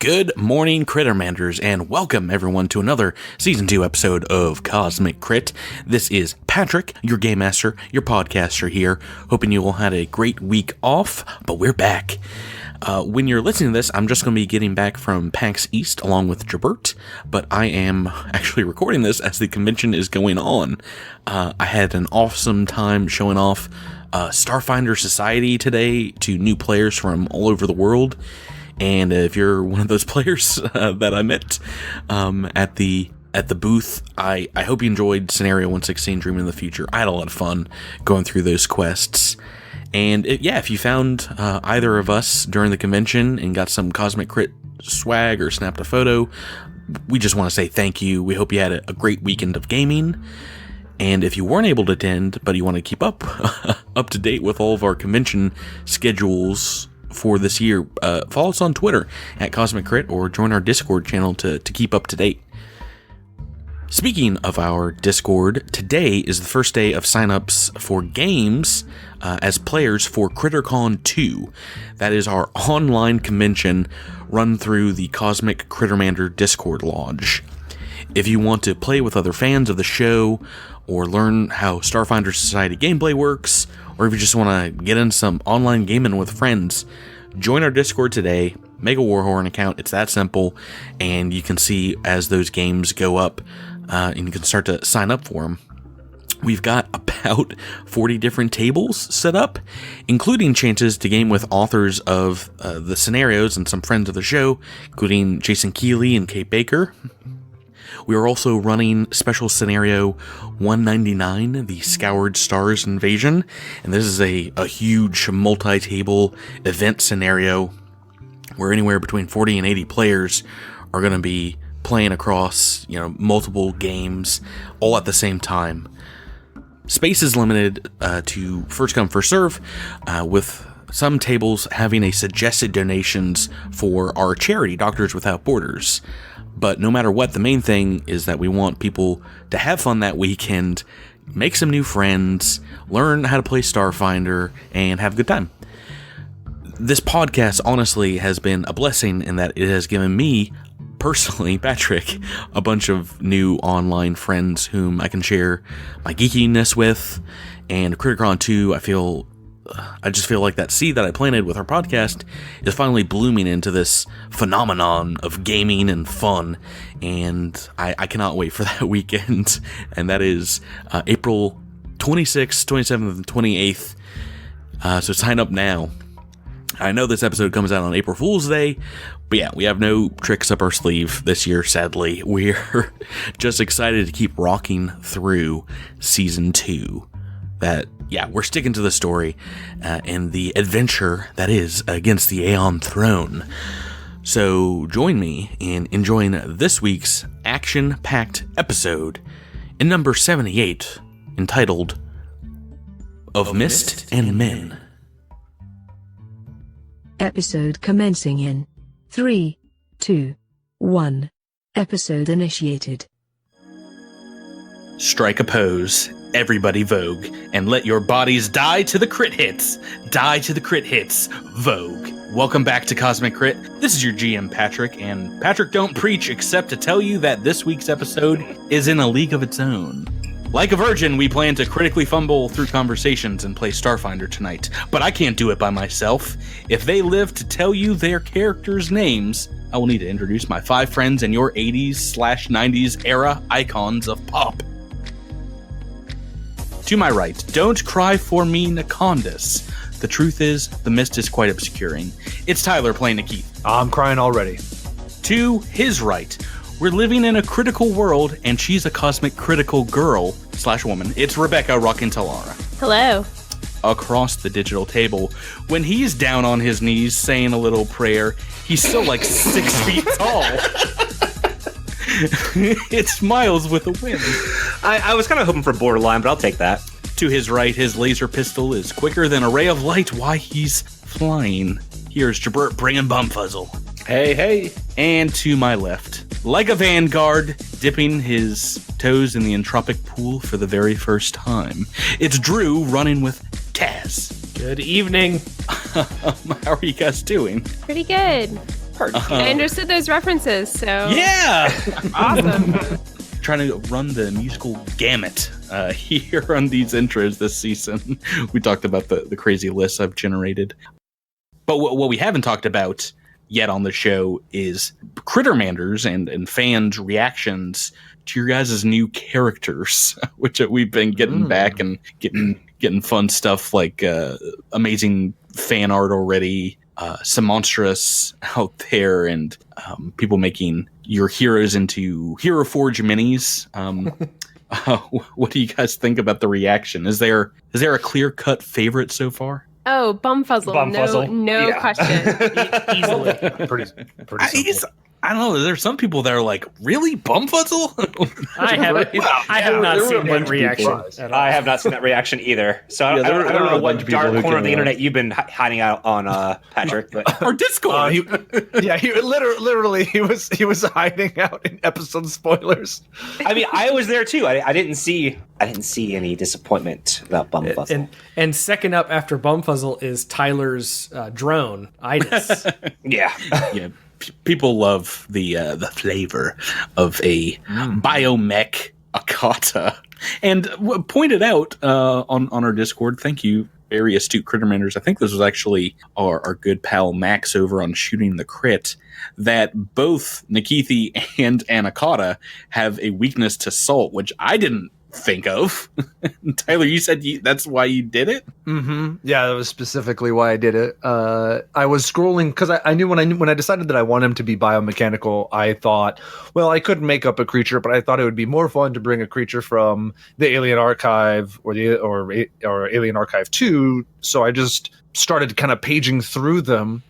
Good morning, Crittermanders, and welcome everyone to another Season 2 episode of Cosmic Crit. This is Patrick, your Game Master, your podcaster here, hoping you all had a great week off, but we're back. When you're listening to this, I'm just going to be getting back from PAX East along with Jabert, but I am actually recording this as the convention is going on. I had an awesome time showing off Starfinder Society today to new players from all over the world. And if you're one of those players that I met at the booth, I hope you enjoyed Scenario 116 Dreaming of the Future. I had a lot of fun going through those quests. And if you found either of us during the convention and got some Cosmic Crit swag or snapped a photo, we just want to say thank you. We hope you had a great weekend of gaming. And if you weren't able to attend, but you want to keep up to date with all of our convention schedules for this year, follow us on Twitter at Cosmic Crit or join our Discord channel to keep up to date. Speaking of our Discord, today is the first day of signups for games as players for CritterCon 2. That is our online convention run through the Cosmic Crittermander Discord Lodge. If you want to play with other fans of the show, or learn how Starfinder Society gameplay works, or if you just want to get in some online gaming with friends, join our Discord today, make a Warhorn account, it's that simple, and you can see as those games go up, and you can start to sign up for them. We've got about 40 different tables set up, including chances to game with authors of the scenarios and some friends of the show, including Jason Keeley and Kate Baker. We are also running special scenario 199, the Scoured Stars Invasion, and this is a huge multi-table event scenario where anywhere between 40 and 80 players are going to be playing across, multiple games all at the same time. Space is limited to first come, first serve, with some tables having a suggested donations for our charity, Doctors Without Borders. But no matter what, the main thing is that we want people to have fun that weekend, make some new friends, learn how to play Starfinder, and have a good time. This podcast, honestly, has been a blessing in that it has given me, personally, Patrick, a bunch of new online friends whom I can share my geekiness with. And CritterCon 2, I just feel like that seed that I planted with our podcast is finally blooming into this phenomenon of gaming and fun, and I cannot wait for that weekend, and that is April 26th, 27th, and 28th, so sign up now. I know this episode comes out on April Fool's Day, but we have no tricks up our sleeve this year, sadly. We're just excited to keep rocking through Season 2. We're sticking to the story and the adventure that is against the Aeon throne. So join me in enjoying this week's action-packed episode in number 78, entitled Of Mist and Men. Episode commencing in 3, 2, 1. Episode initiated. Strike a pose, everybody vogue, and let your bodies die to the crit hits. Die to the crit hits, vogue. Welcome back to Cosmic Crit. This is your GM, Patrick, and Patrick don't preach except to tell you that this week's episode is in a league of its own. Like a virgin, we plan to critically fumble through conversations and play Starfinder tonight, but I can't do it by myself. If they live to tell you their characters' names, I will need to introduce my 5 friends and your 80s/90s era icons of pop. To my right, don't cry for me, Nacondas. The truth is, the mist is quite obscuring. It's Tyler playing Keith. I'm crying already. To his right, we're living in a critical world, and she's a cosmic critical girl/woman. It's Rebecca rockin' Talara. Hello. Across the digital table, when he's down on his knees saying a little prayer, he's still like 6 feet tall. It's Miles with a win. I was kind of hoping for borderline, but I'll take that. To his right, his laser pistol is quicker than a ray of light while he's flying. Here's Jabert bringing Bumfuzzle. Hey. And to my left, like a vanguard, dipping his toes in the entropic pool for the very first time, it's Drew running with Taz. Good evening. How are you guys doing? Pretty good. I understood those references, so Yeah! awesome. Trying to run the musical gamut here on these intros this season. We talked about the crazy lists I've generated. But what we haven't talked about yet on the show is Crittermanders and fans' reactions to your guys' new characters, which we've been getting back and getting fun stuff like amazing fan art already, some monstrous out there, and people making your heroes into Hero Forge minis. What do you guys think about the reaction? Is there a clear-cut favorite so far? Oh, Bumfuzzle. No question. Easily. Pretty simple. I don't know. There's some people that are like, really, Bumfuzzle? I have not seen that reaction at all. I have not seen that reaction either. So I don't know what dark corner of the internet you've been hiding out on, Patrick. But. Or Discord. He literally he was hiding out in episode spoilers. I mean, I was there too. I didn't see any disappointment about Bumfuzzle. And second up after Bumfuzzle is Tyler's drone, Idis. Yeah. Yeah. People love the flavor of a biomech Akata. And pointed out on our Discord, thank you, very astute Crittermanders. I think this was actually our good pal Max over on Shooting the Crit, that both Nikithi and Akata have a weakness to salt, which I didn't think of. Tyler, you said that's why you did it? Mm-hmm. Yeah, that was specifically why I did it. I was scrolling because I knew when I decided that I want him to be biomechanical, I thought, well, I could make up a creature, but I thought it would be more fun to bring a creature from the Alien Archive or Alien Archive 2. So I just started kind of paging through them.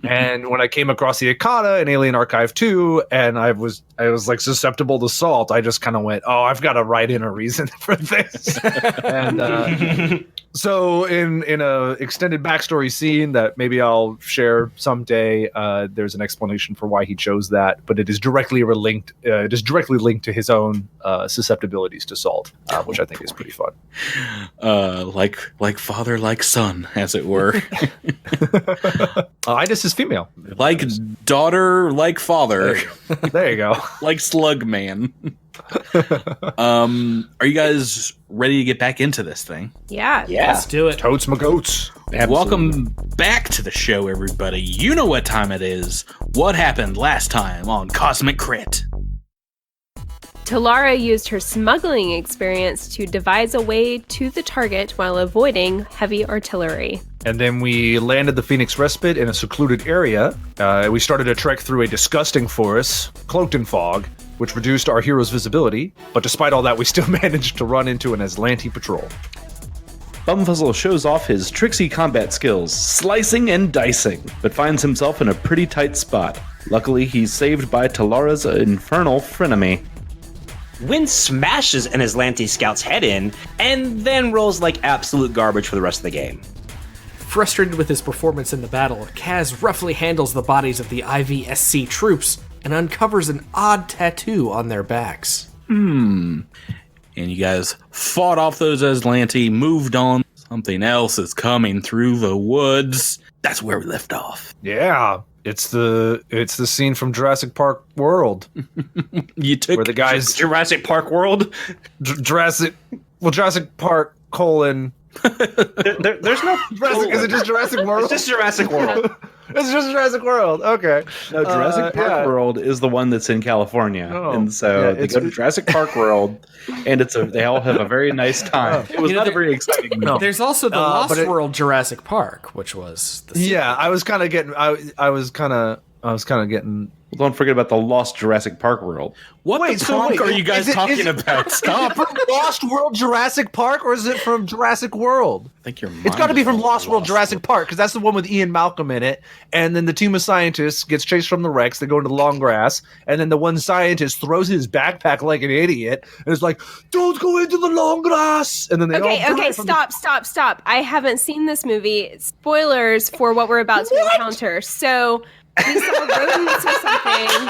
And when I came across the Akata in Alien Archive 2 and I was like susceptible to salt, I just kind of went, oh, I've got to write in a reason for this. And so in a extended backstory scene that maybe I'll share someday, there's an explanation for why he chose that, but it is directly linked to his own susceptibilities to salt, which I think is pretty fun. Like father, like son, as it were. Idis is female. Like daughter, like father. There you go. Like slug man. Are you guys ready to get back into this thing? Yeah. Let's do it. Totes my goats. Welcome back to the show, everybody. You know what time it is. What happened last time on Cosmic Crit? Talara used her smuggling experience to devise a way to the target while avoiding heavy artillery. And then we landed the Phoenix Respite in a secluded area. We started a trek through a disgusting forest, cloaked in fog, which reduced our hero's visibility. But despite all that, we still managed to run into an Aslanti patrol. Bumfuzzle shows off his tricksy combat skills, slicing and dicing, but finds himself in a pretty tight spot. Luckily, he's saved by Talara's infernal frenemy. Wind smashes an Aslanti scout's head in, and then rolls like absolute garbage for the rest of the game. Frustrated with his performance in the battle, Kaz roughly handles the bodies of the IVSC troops and uncovers an odd tattoo on their backs. And you guys fought off those Aslanti, moved on. Something else is coming through the woods. That's where we left off. Yeah, it's the scene from Jurassic Park World. You took where the guys Jurassic Park World? Jurassic Park : There's no Jurassic, is it just Jurassic World? It's just Jurassic World. It's just Jurassic World. Okay. No, Jurassic Park World is the one that's in California, and so they go to Jurassic Park World, and they all have a very nice time. It was not a very exciting. No. There's also the Lost World Jurassic Park, which was the sequel. Yeah, I was kind of getting. I was kind of getting. Well, don't forget about the Lost Jurassic Park World. What the fuck are you guys talking about? Stop. Is it from Lost World Jurassic Park, or is it from Jurassic World? I think It's got to be from Lost World Jurassic Park, because that's the one with Ian Malcolm in it. And then the team of scientists gets chased from the Rex. They go into the long grass, and then the one scientist throws his backpack like an idiot, and is like, "Don't go into the long grass!" And then they Okay, stop. I haven't seen this movie. Spoilers for what we're about to encounter. So we saw rodents or something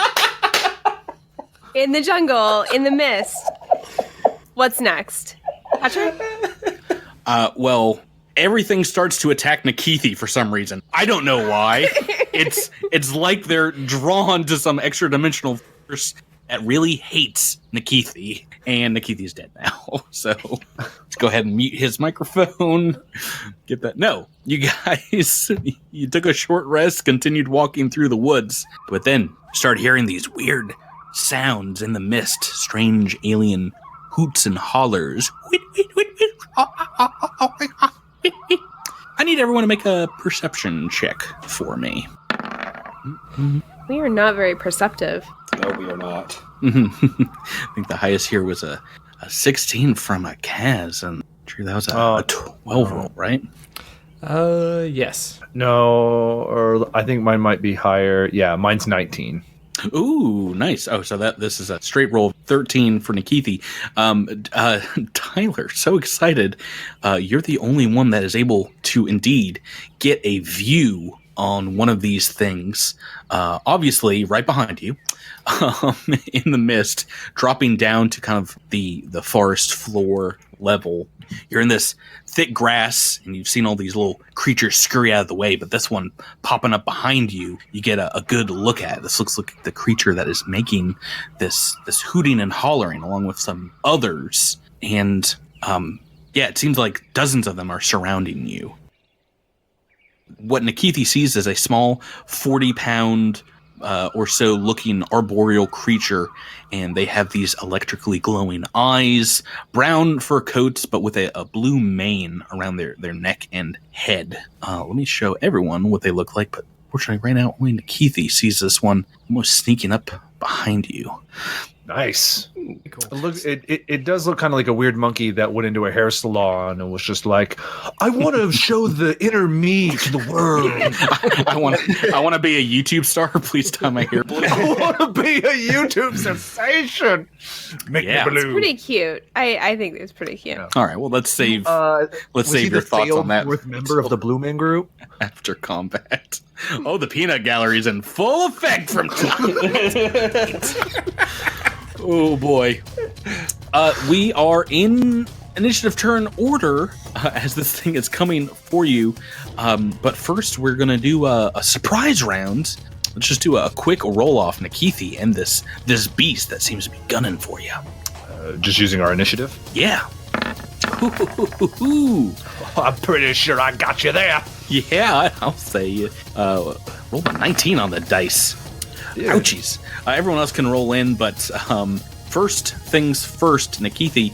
in the jungle, in the mist. What's next? Patrick? Well, everything starts to attack Nikithi for some reason. I don't know why. it's like they're drawn to some extra dimensional force that really hates Nikithi, and Nikithi's dead now. So let's go ahead and mute his microphone. Get that? No, you guys, you took a short rest, continued walking through the woods, but then started hearing these weird sounds in the mist, strange alien hoots and hollers. I need everyone to make a perception check for me. We are not very perceptive. No, we are not. I think the highest here was a 16 from a Kaz, and true, that was a 12 roll, right? Yes. No, or I think mine might be higher. Yeah, mine's 19. Ooh, nice. Oh, so this is a straight roll, 13 for Nikithi. Tyler, so excited. You're the only one that is able to indeed get a view on one of these things. Obviously, right behind you, in the mist, dropping down to kind of the forest floor level. You're in this thick grass, and you've seen all these little creatures scurry out of the way, but this one popping up behind you, you get a good look at. This looks like the creature that is making this hooting and hollering along with some others. And it seems like dozens of them are surrounding you. What Nikithi sees is a small 40-pound or so looking arboreal creature, and they have these electrically glowing eyes, brown fur coats, but with a blue mane around their neck and head. Let me show everyone what they look like, but fortunately right now only Nikithi sees this one almost sneaking up behind you. Nice. Cool. It does look kind of like a weird monkey that went into a hair salon and was just like, I want to show the inner me to the world. I want to be a YouTube star. Please tie my hair blue. I want to be a YouTube sensation. Make me blue. It's pretty cute. I think it's pretty cute. Yeah. All right, well let's save Was he your the thoughts on that fourth member of the Blue Man Group? after combat. Oh, the peanut gallery is in full effect from tonight. Oh boy. We are in initiative turn order as this thing is coming for you. But first, we're going to do a surprise round. Let's just do a quick roll off Nikithi and this beast that seems to be gunning for you. Just using our initiative? Yeah. Ooh. I'm pretty sure I got you there. Yeah, I'll say roll a 19 on the dice. Yeah. Ouchies. Everyone else can roll in, but first things first, Nikithi,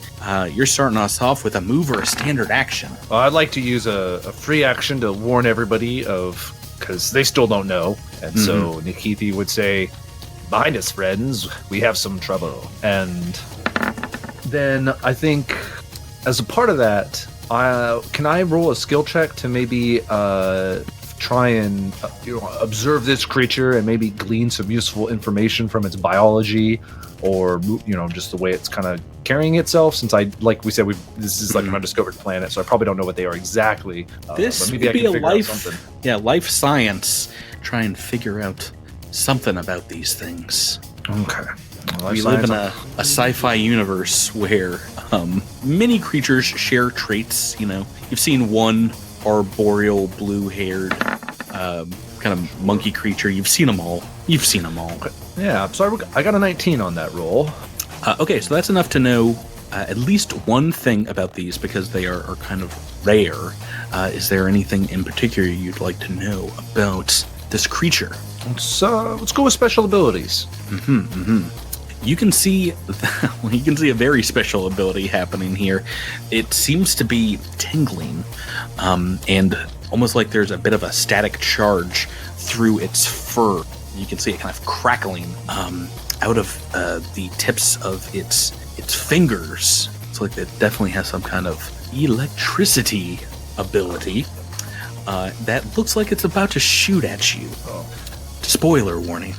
you're starting us off with a move or a standard action. I'd like to use a free action to warn everybody because they still don't know. And so Nikithi would say, behind us, friends, we have some trouble. And then I think as a part of that, can I roll a skill check to maybe try and observe this creature and maybe glean some useful information from its biology, or just the way it's kind of carrying itself? Since like we said, this is like an undiscovered planet, so I probably don't know what they are exactly. This but maybe could be a life science. Try and figure out something about these things. Okay. We live in a sci-fi universe where many creatures share traits. You've seen one arboreal, blue-haired kind of monkey creature. You've seen them all. Yeah, so I got a 19 on that roll. Okay, so that's enough to know at least one thing about these, because they are kind of rare. Is there anything in particular you'd like to know about this creature? Let's go with special abilities. You can see a very special ability happening here. It seems to be tingling, and almost like there's a bit of a static charge through its fur. You can see it kind of crackling out of the tips of its fingers. It's like it definitely has some kind of electricity ability that looks like it's about to shoot at you. Spoiler warning.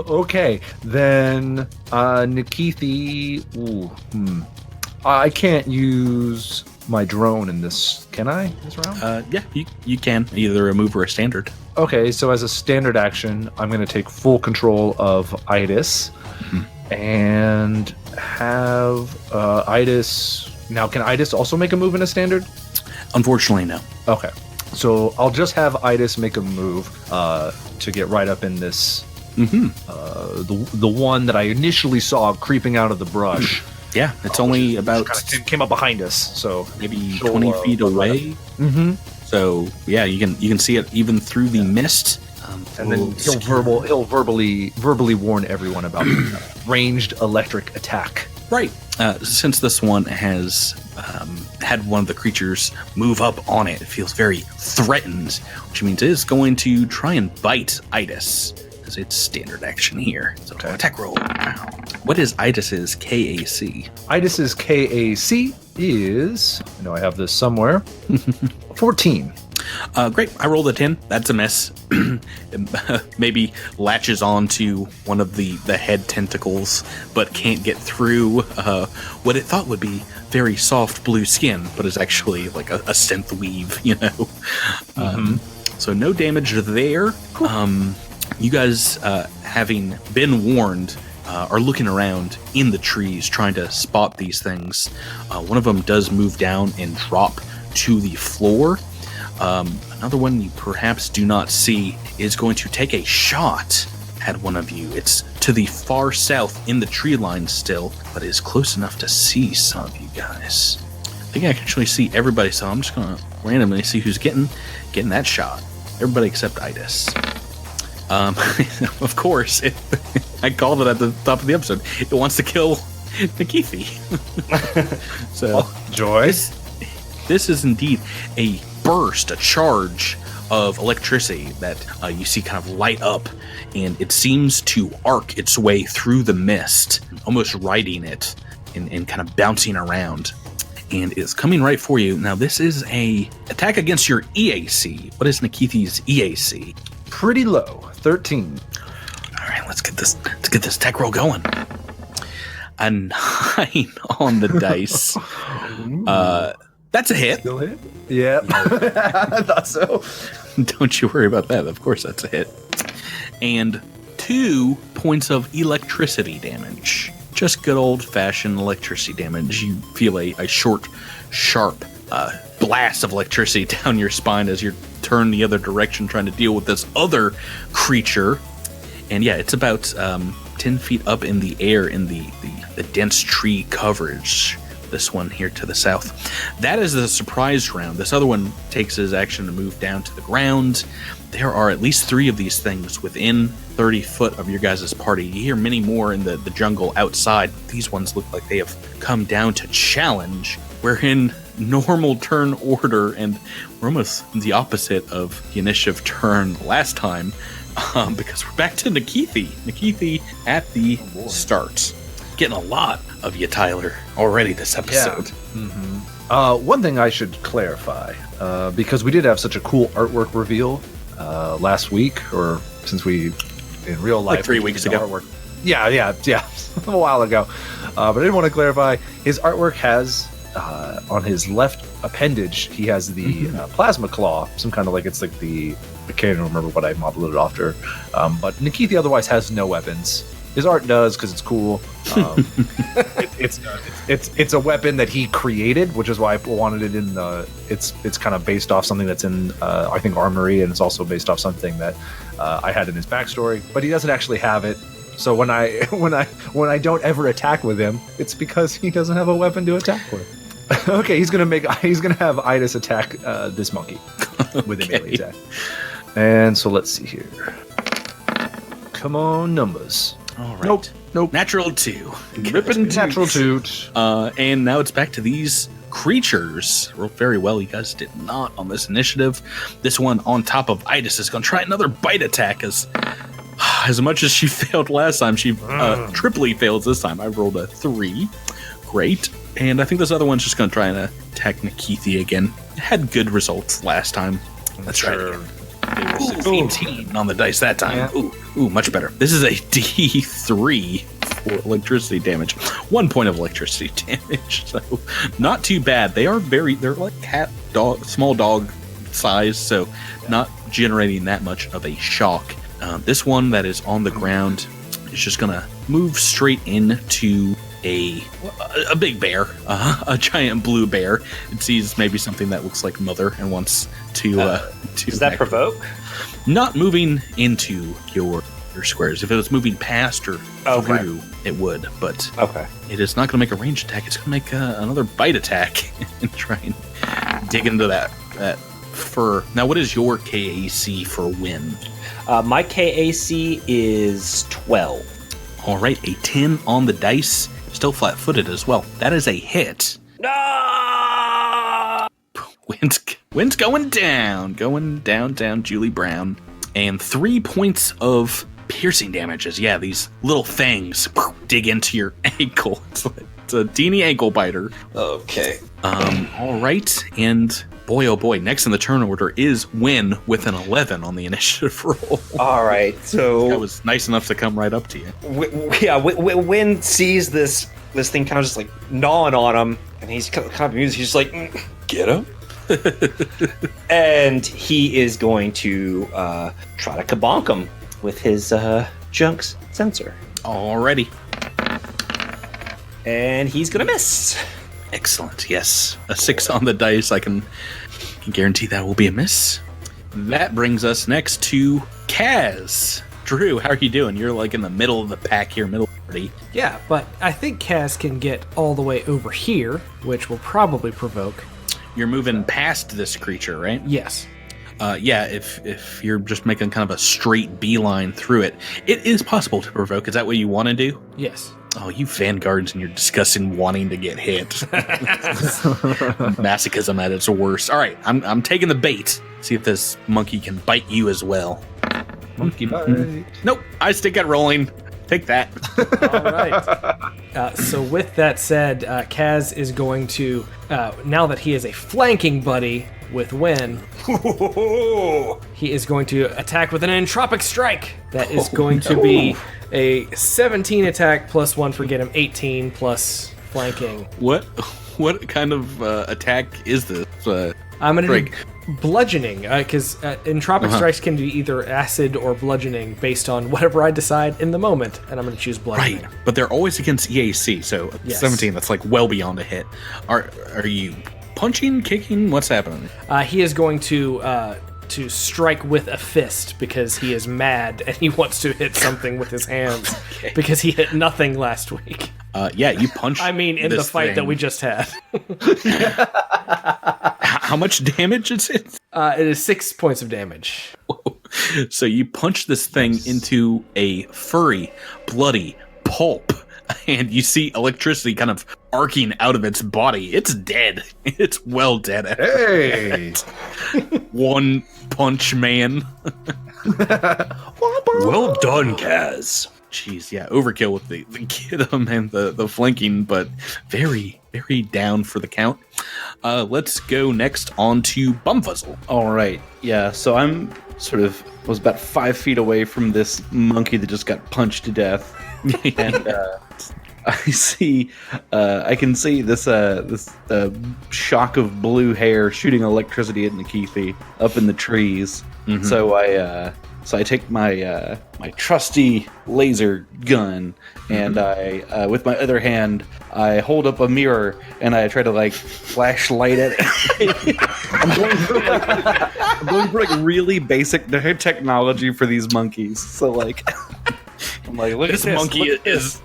Okay, then Nikithi. I can't use my drone in this. Can I? This round? Yeah, you can. Either a move or a standard. Okay, so as a standard action, I'm going to take full control of Itis and have Itis. Now, can Itis also make a move in a standard? Unfortunately, no. Okay. So I'll just have Idis make a move to get right up in this. The one that I initially saw creeping out of the brush. Yeah, it's only about came up behind us, so maybe 20 feet away. So yeah, you can see it even through the mist. And then he'll verbally warn everyone about ranged electric attack. Right. Since this one has had one of the creatures move up on it, it feels very threatened, which means it is going to try and bite Idis, because it's standard action here. So attack roll. What is Idis's KAC? Idis's KAC is, I know I have this somewhere, 14. Great. I rolled a 10. That's a miss. Maybe latches onto one of the head tentacles, but can't get through what it thought would be very soft blue skin, but is actually like a synth weave, you know? So no damage there. Cool. You guys, having been warned, are looking around in the trees trying to spot these things. One of them does move down and drop to the floor. Another one you perhaps do not see is going to take a shot at one of you. It's to the far south in the tree line still, but is close enough to see some of you guys. I think I can actually see everybody, so I'm just going to randomly see who's getting that shot. Everybody except Idis. Of course, I called it at the top of the episode. It wants to kill Nikithi. So, Joyce. This is indeed a burst, a charge of electricity that you see kind of light up, and it seems to arc its way through the mist, almost riding it and kind of bouncing around, and it's coming right for you. Now, this is a attack against your EAC. What is Nikithi's EAC? Pretty low, 13. All right, let's get this tech roll going. A 9 on the dice. That's a hit. Still hit? Yeah. I thought so. Don't you worry about that. Of course that's a hit. And 2 points of electricity damage. Just good old-fashioned electricity damage. You feel a short, sharp blast of electricity down your spine as you turn the other direction trying to deal with this other creature. And yeah, it's about 10 feet up in the air in the dense tree coverage. This one here to the south. That is the surprise round. This other one takes his action to move down to the ground. There are at least 3 of these things within 30 foot of your guys' party. You hear many more in the jungle outside. These ones look like they have come down to challenge. We're in normal turn order, and we're almost the opposite of the initiative turn last time, because we're back to Nikithi. Nikithi at the start. Getting a lot of you, Tyler, already this episode. Yeah. One thing I should clarify, because we did have such a cool artwork reveal last week, or since we, in real life, like 3 weeks ago. Artwork. Yeah, a while ago. But I did want to clarify, his artwork has, on his left appendage, he has the plasma claw, some kind of like, it's like the, I can't even remember what I modeled it after, but Nikithi otherwise has no weapons. His art does, because it's cool. It's a weapon that he created, which is why I wanted it in the. It's kind of based off something that's in I think Armory, and it's also based off something that I had in his backstory. But he doesn't actually have it. So when I don't ever attack with him, it's because he doesn't have a weapon to attack with. Okay, he's gonna have Idis attack this monkey with a melee attack. And so let's see here. Come on, numbers. All right. Nope. Natural 2. Ripping natural toot. And now it's back to these creatures. Rolled very well. You guys did not on this initiative. This one on top of Idis is going to try another bite attack. As much as she failed last time, she triply fails this time. I rolled a 3. Great. And I think this other one's just going to try and attack Nikithi again. It had good results last time. Let's try it again. 18 on the dice that time. Yeah. Ooh, much better. This is a D3 for electricity damage. 1 point of electricity damage. So not too bad. They're like small dog size, so not generating that much of a shock. This one that is on the ground is just gonna move straight into a big bear, a giant blue bear. It sees maybe something that looks like mother and wants to. Does that provoke? Not moving into your squares. If it was moving past or through, it would. But it is not going to make a ranged attack. It's going to make another bite attack and try and dig into that fur. Now, what is your KAC for win? My KAC is 12. All right, a 10 on the dice. Still flat-footed as well. That is a hit. No! Wind's going down, Julie Brown. And 3 points of piercing damages. Yeah, these little fangs dig into your ankle. It's a teeny ankle biter. Okay. All right, and boy, oh boy, next in the turn order is Win with an 11 on the initiative roll. All right, so... That was nice enough to come right up to you. Win sees this thing kind of just like gnawing on him, and he's kind of amused. He's just like, get him? And he is going to try to kabonk him with his Junk's sensor. Alrighty. And he's going to miss. Excellent, yes. A 6 on the dice. I can guarantee that will be a miss. That brings us next to Kaz. Drew, how are you doing? You're like in the middle of the pack here, middle party. Yeah, but I think Kaz can get all the way over here, which will probably provoke. You're moving past this creature, right? Yes. Yeah, if you're just making kind of a straight beeline through it, it is possible to provoke. Is that what you want to do? Yes. Oh, you vanguards and your disgusting wanting to get hit. Masochism at its worst. All right, I'm taking the bait. See if this monkey can bite you as well. Monkey bite. Nope, I stick at rolling. Take that. All right. So with that said, Kaz is going to, now that he is a flanking buddy with Wen, he is going to attack with an entropic strike. That is going to be a 17 attack plus 1 for get him, 18 plus flanking. What kind of attack is this? I'm going to do bludgeoning, because entropic strikes can be either acid or bludgeoning based on whatever I decide in the moment, and I'm going to choose bludgeoning. Right, but they're always against EAC, so Yes. 17, that's like well beyond a hit. Are you punching, kicking? What's happening? He is going to strike with a fist because he is mad and he wants to hit something with his hands because he hit nothing last week. Yeah, you punch. I mean, in the fight that we just had. How much damage is it? It is 6 points of damage. So you punch this thing into a furry, bloody pulp, and you see electricity kind of arcing out of its body. It's dead. It's well dead. Hey! One punch man. Well done, Kaz. Jeez, yeah, overkill with the get 'em and the flanking, but very, very down for the count. Let's go next on to Bumfuzzle. All right. Yeah. So I'm was about 5 feet away from this monkey that just got punched to death, and I can see this shock of blue hair shooting electricity at Nikithi up in the trees. Mm-hmm. So I take my my trusty laser gun, and I with my other hand I hold up a mirror and I try to like flashlight it. I'm going for like really basic technology for these monkeys. So like I'm like, look This at this. monkey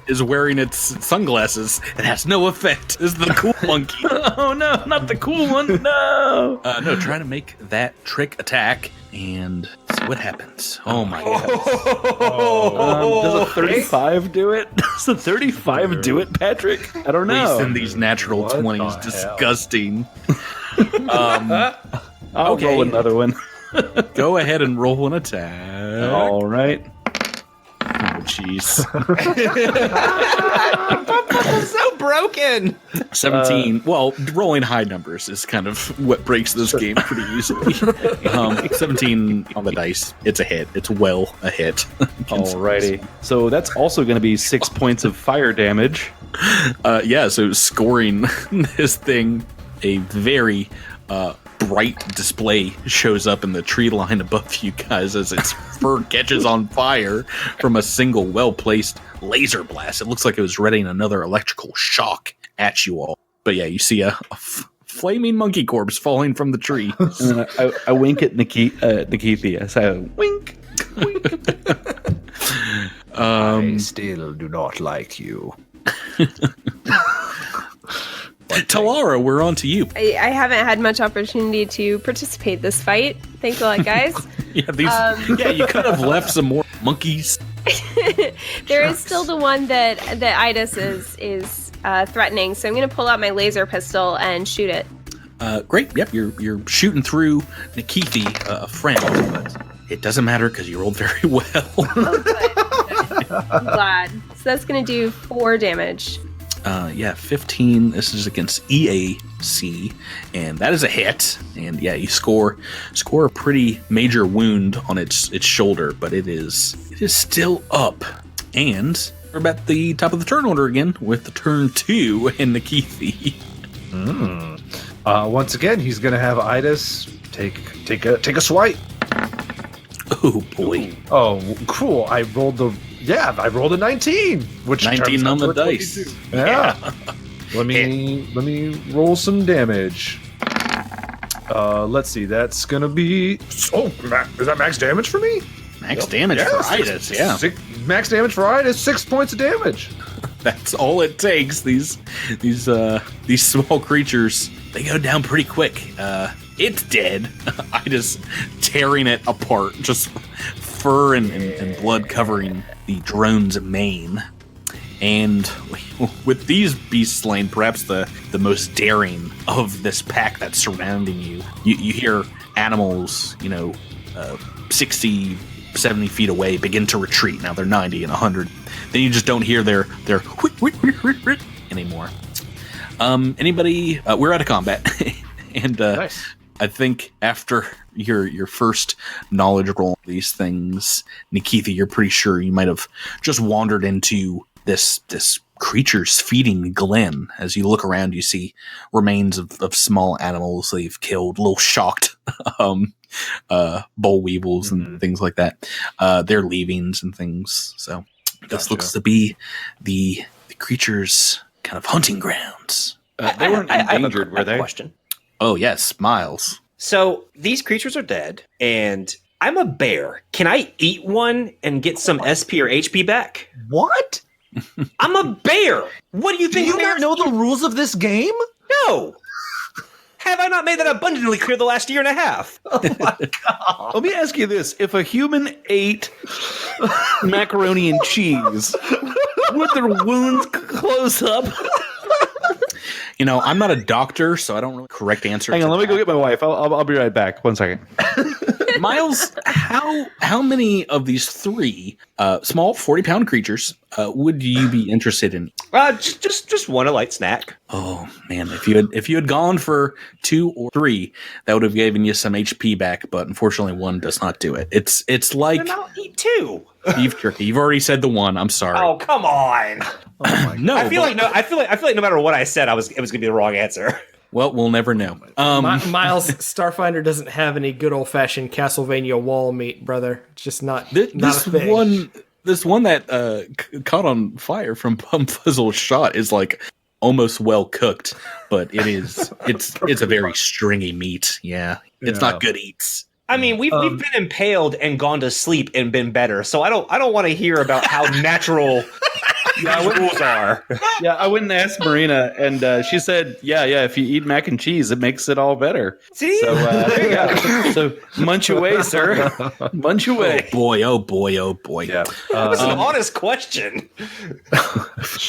is wearing its sunglasses. It has no effect. This is the cool monkey. Oh no, not the cool one. No. No, try to make that trick attack and see what happens. Oh my god. Does a 35 do it? Does a 35 do it, Patrick? I don't know. In these natural What 20s. the Disgusting. I'll okay. roll another one. Go ahead and roll an attack. All right. Oh, jeez. So broken. 17. Well, rolling high numbers is kind of what breaks this game pretty easily. 17 on the dice. It's a hit. It's well a hit. Alrighty. So that's also going to be 6 points of fire damage. Yeah, so scoring this thing a very bright display shows up in the tree line above you guys as its fur catches on fire from a single well-placed laser blast. It looks like it was readying another electrical shock at you all. But yeah, you see a flaming monkey corpse falling from the tree. And then I wink at Nikithi. I say, wink, wink. I still do not like you. Talara, we're on to you. I haven't had much opportunity to participate this fight. Thanks a lot, guys. Yeah, you could have left some more monkeys. There is still the one that Idis is threatening, so I'm going to pull out my laser pistol and shoot it. Great. Yep, you're shooting through Nikithi, a friend, but it doesn't matter because you rolled very well. Oh, good. I'm glad. So that's going to do 4 damage. 15. This is against EAC, and that is a hit. And yeah, you score a pretty major wound on its shoulder, but it is still up. And we're at the top of the turn order again with the turn 2 and Nikithi. Once again, he's going to have Idis take a swipe. Oh boy! Oh, cool! I rolled a 19, which 19 on the dice. Yeah. Let me roll some damage. Let's see. That's gonna be. Oh, is that max damage for me? Max damage for Idis. Yeah. Max damage for Idis. 6 points of damage. That's all it takes. These small creatures, they go down pretty quick. It's dead. Idis tearing it apart, just fur and blood covering the drone's mane. And with these beasts slain, perhaps the most daring of this pack that's surrounding you, you hear animals, 60, 70 feet away begin to retreat. Now they're 90 and 100. Then you just don't hear their anymore. Anybody? We're out of combat. And nice. I think after your first knowledge roll on these things, Nikithi, you're pretty sure you might have just wandered into this creature's feeding glen. As you look around, you see remains of small animals they've killed, little shocked boll weevils and things like that. Their leavings and things. So this looks to be the creature's kind of hunting grounds. They weren't endangered, were they? Question. Oh, yes, Miles. So these creatures are dead, and I'm a bear. Can I eat one and get some SP or HP back? What? I'm a bear. What do you think? Do you not know the rules of this game? No. Have I not made that abundantly clear the last year and a half? Oh my god. Let me ask you this. If a human ate macaroni and cheese, would their wounds close up? I'm not a doctor, so I don't really correct answer. Hang on, let me go get my wife. I'll be right back. 1 second. Miles, how many of these 3 small 40-pound creatures would you be interested in? Just one, a light snack. Oh man, if you had gone for 2 or 3, that would have given you some HP back. But unfortunately, 1 does not do it. It's like then I'll eat 2. Beef jerky. You've already said the 1. I'm sorry. Oh come on. No, I feel like no matter what I said, it was gonna be the wrong answer. Well, we'll never know. Miles, Starfinder doesn't have any good old-fashioned Castlevania wall meat, brother. It's just not a thing. This one that caught on fire from Bumfuzzle's shot is like almost well cooked, but it's a very stringy meat. Yeah, it's not good eats. I mean, we've been impaled and gone to sleep and been better, so I don't want to hear about how natural these rules are. Yeah, I went and asked Marina, and she said, yeah, if you eat mac and cheese, it makes it all better. See? So there you go. So munch away, sir. Munch away. Oh boy. Yeah. That was an honest question.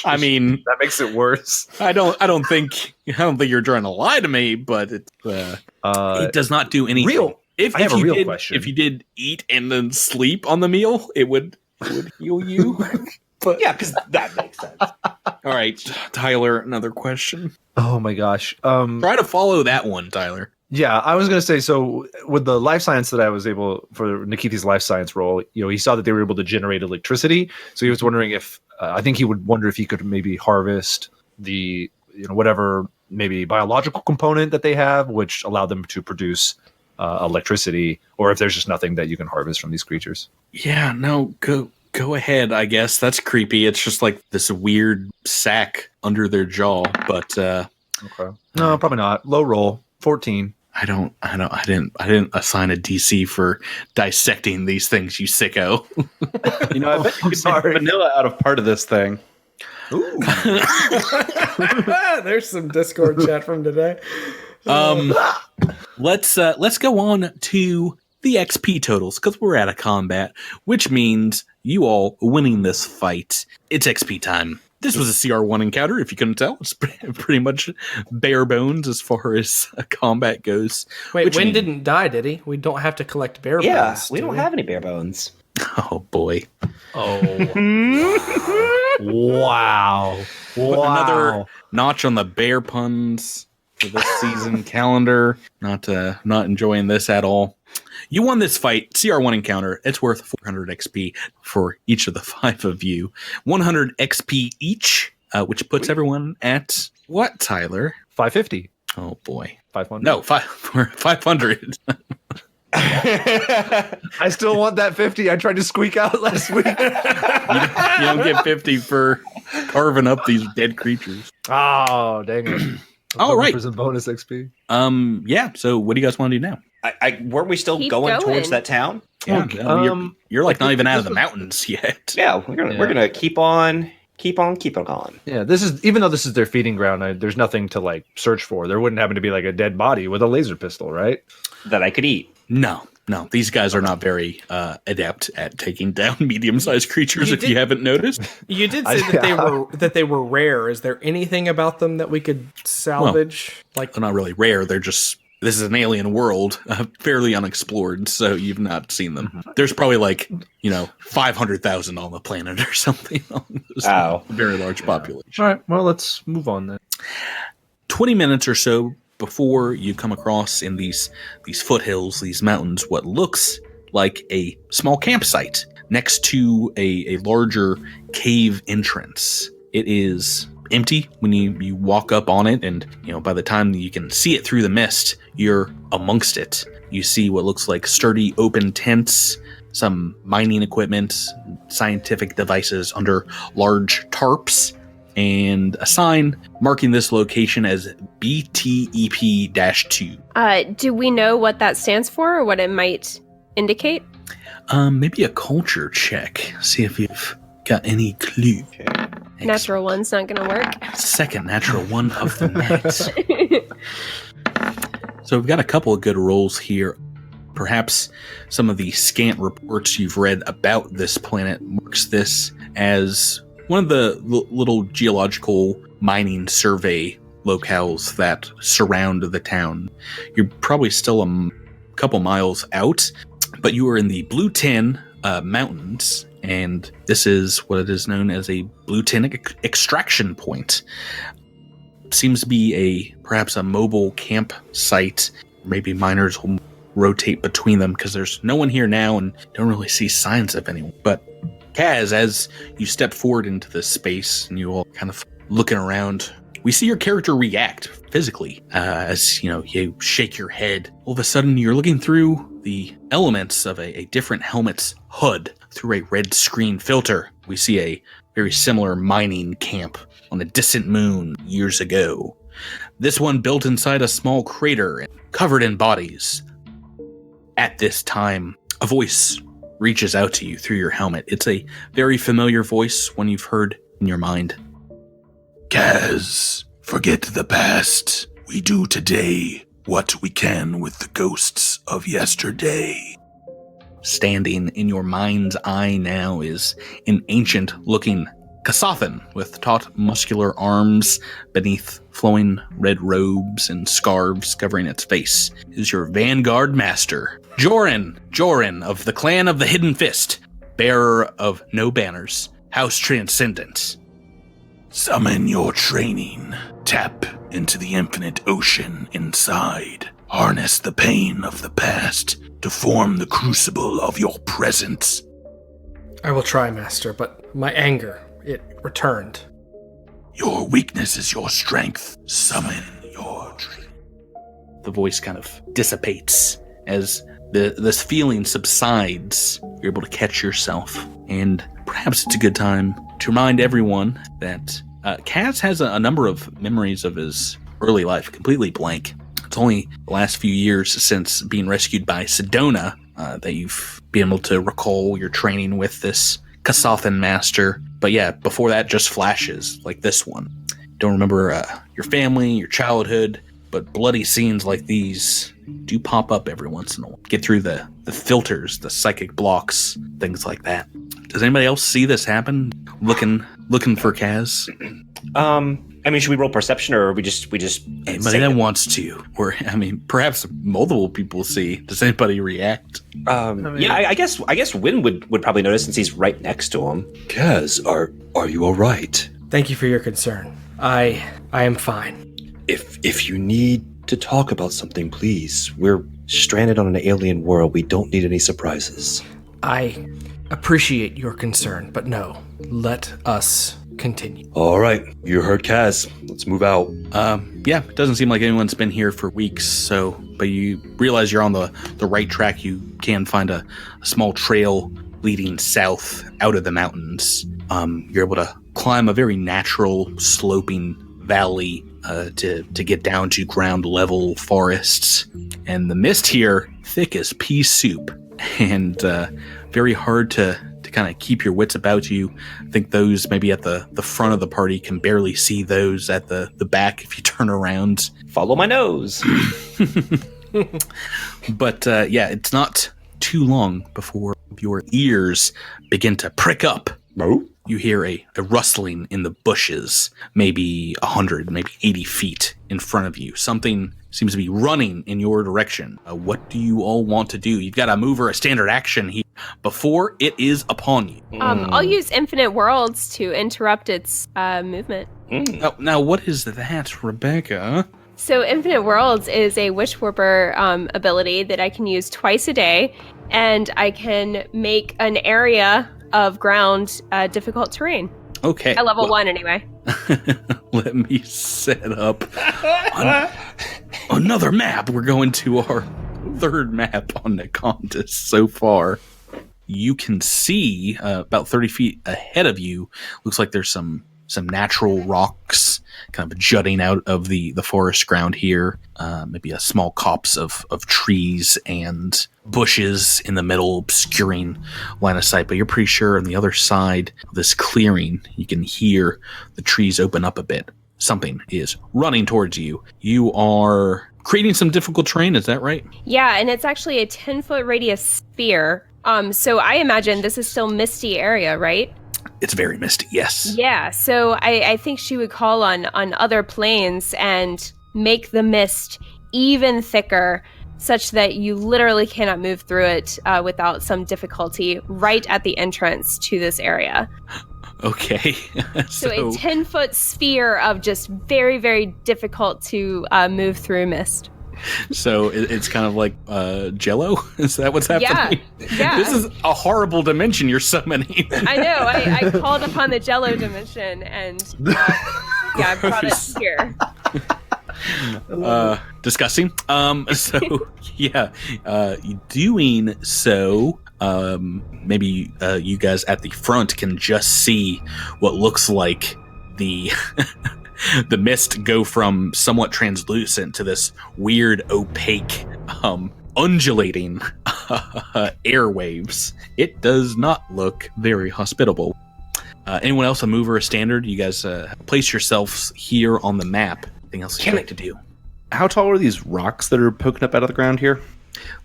I mean, that makes it worse. I don't think you're trying to lie to me, but it does not do anything. Real. I have a real question. If you did eat and then sleep on the meal, it would heal you. But yeah, because that makes sense. All right, Tyler, another question. Oh my gosh. Try to follow that one, Tyler. Yeah, I was going to say, so with the life science that I was able, for Nikithi's life science role, he saw that they were able to generate electricity. So he was wondering if, I think he would wonder if he could maybe harvest the, whatever maybe biological component that they have, which allowed them to produce electricity, or if there's just nothing that you can harvest from these creatures. Yeah, no, go ahead, I guess. That's creepy. It's just like this weird sack under their jaw, but Okay. No, probably not. Low roll, 14. I didn't assign a DC for dissecting these things, you sicko. You know, I bet you could make vanilla out of part of this thing. Ooh. There's some Discord chat from today. Let's go on to the XP totals, because we're out of combat, which means you all winning this fight. It's XP time. This was a CR1 encounter, if you couldn't tell. It's pretty much bare bones as far as combat goes. Wait, Wynn didn't die, did he? We don't have to collect bare bones. Yeah, we don't have any bare bones. Oh, boy. Oh. Wow. Another notch on the bear puns for this season calendar. Not enjoying this at all. You won this fight, CR1 encounter. It's worth 400 XP for each of the 5 of you. 100 XP each, which puts everyone at what, Tyler? 550. Oh, boy. 500. No, 500. I still want that 50 I tried to squeak out last week. You don't get 50 for carving up these dead creatures. Oh, dang it. All right. For some bonus XP. Yeah, so what do you guys want to do now? Weren't we still Keep going towards going. that town? Yeah, you're like not even out of the mountains yet. Yeah, we're gonna keep on. Yeah, this is, even though this is their feeding ground, there's nothing to like search for. There wouldn't happen to be like a dead body with a laser pistol, right? That I could eat. No, these guys are not very adept at taking down medium-sized creatures. You haven't noticed, You did say that they were rare. Is there anything about them that we could salvage? they're not really rare. They're just, this is an alien world, fairly unexplored, so you've not seen them. There's probably 500,000 on the planet or something. Wow. A very large population. All right, well, let's move on then. 20 minutes or so before you come across in these foothills, these mountains, what looks like a small campsite next to a larger cave entrance. It is empty when you walk up on it, and by the time you can see it through the mist, you're amongst it. You see what looks like sturdy open tents, some mining equipment, scientific devices under large tarps, and a sign marking this location as BTEP-2. Do we know what that stands for or what it might indicate? Maybe a culture check. See if you've got any clue. Natural one's not going to work. Second natural one of the night. So we've got a couple of good rolls here. Perhaps some of the scant reports you've read about this planet marks this as one of the little geological mining survey locales that surround the town. You're probably still a couple miles out, but you are in the Blue Tin Mountains, and this is what it is known as a Blue Tin extraction point. Seems to be perhaps a mobile campsite. Maybe miners will rotate between them because there's no one here now and don't really see signs of anyone. But Kaz, as you step forward into this space and you all kind of looking around, we see your character react physically as you shake your head. All of a sudden, you're looking through the elements of a different helmet's hood through a red screen filter. We see a very similar mining camp on a distant moon years ago. This one built inside a small crater and covered in bodies. At this time, a voice reaches out to you through your helmet. It's a very familiar voice, one you've heard in your mind. Kaz, forget the past. We do today what we can with the ghosts of yesterday. Standing in your mind's eye now is an ancient-looking Kasathan with taut muscular arms beneath flowing red robes and scarves covering its face. Is your vanguard master, Joran of the Clan of the Hidden Fist, bearer of no banners, House Transcendent. Summon your training. Tap into the infinite ocean inside. Harness the pain of the past to form the crucible of your present. I will try, Master, but my anger, it returned. Your weakness is your strength. Summon your training. The voice kind of dissipates as this feeling subsides. You're able to catch yourself, and perhaps it's a good time to remind everyone that Kaz has a number of memories of his early life completely blank. It's only the last few years since being rescued by Sedona that you've been able to recall your training with this Kasathan master. But yeah, before that, just flashes like this one. Don't remember your family, your childhood, but bloody scenes like these do pop up every once in a while. Get through the filters, the psychic blocks, things like that. Does anybody else see this happen? Looking for Kaz? I mean, should we roll perception, or we just Anybody that wants to, or I mean, perhaps multiple people see. Does anybody react? I guess Win would probably notice since he's right next to him. Kaz, are you all right? Thank you for your concern. I am fine. If you need to talk about something, please. We're stranded on an alien world. We don't need any surprises. I appreciate your concern, but no, let us continue. All right, you heard Kaz. Let's move out. Yeah, it doesn't seem like anyone's been here for weeks, but you realize you're on the right track. You can find a small trail leading south out of the mountains. You're able to climb a very natural sloping valley to get down to ground level forests. And the mist here, thick as pea soup, and very hard to kind of keep your wits about you. I think those maybe at the front of the party can barely see those at the back if you turn around. Follow my nose. But yeah, it's not too long before your ears begin to prick up. Oh? You hear a rustling in the bushes, maybe 100, maybe 80 feet in front of you. Something seems to be running in your direction. What do you all want to do? You've got a move or a standard action here before it is upon you. I'll use Infinite Worlds to interrupt its movement. Oh, now, what is that, Rebecca? So Infinite Worlds is a Wishwarper ability that I can use twice a day, and I can make an area of ground difficult terrain. Okay. At level 1 anyway. Let me set up another map. We're going to our third map on Nacontis so far. You can see about 30 feet ahead of you. Looks like there's some natural rocks kind of jutting out of the forest ground here. Maybe a small copse of trees and bushes in the middle obscuring line of sight. But you're pretty sure on the other side of this clearing, you can hear the trees open up a bit. Something is running towards you. You are creating some difficult terrain, is that right? Yeah, and it's actually a 10-foot radius sphere. So I imagine this is still misty area, right? It's very misty, yes. Yeah, so I think she would call on other planes and make the mist even thicker, such that you literally cannot move through it without some difficulty right at the entrance to this area. Okay. So a 10-foot sphere of just very, very difficult to move through mist. So it's kind of like Jello? Is that what's happening? Yeah. This is a horrible dimension you're summoning. I know. I called upon the Jello dimension, and I brought it here. Disgusting. So yeah, doing so. Maybe you guys at the front can just see what looks like the the mist go from somewhat translucent to this weird opaque undulating airwaves. It does not look very hospitable. Anyone else a move or a standard? You guys place yourselves here on the map. Anything else you'd like to do? How tall are these rocks that are poking up out of the ground here?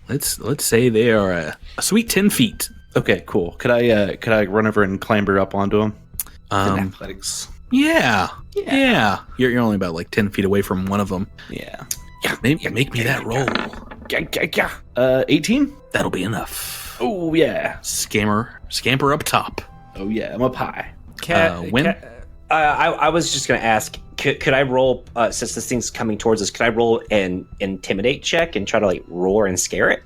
Let's say they are a sweet 10 feet. Okay, cool. Could I run over and clamber up onto them? Athletics. Yeah. You're only about like 10 feet away from one of them. Yeah. Make me that roll. 18? That'll be enough. Oh yeah. Scamper up top. Oh yeah. I'm up high. Win? I was just going to ask, could I roll, since this thing's coming towards us, could I roll an intimidate check and try to like roar and scare it?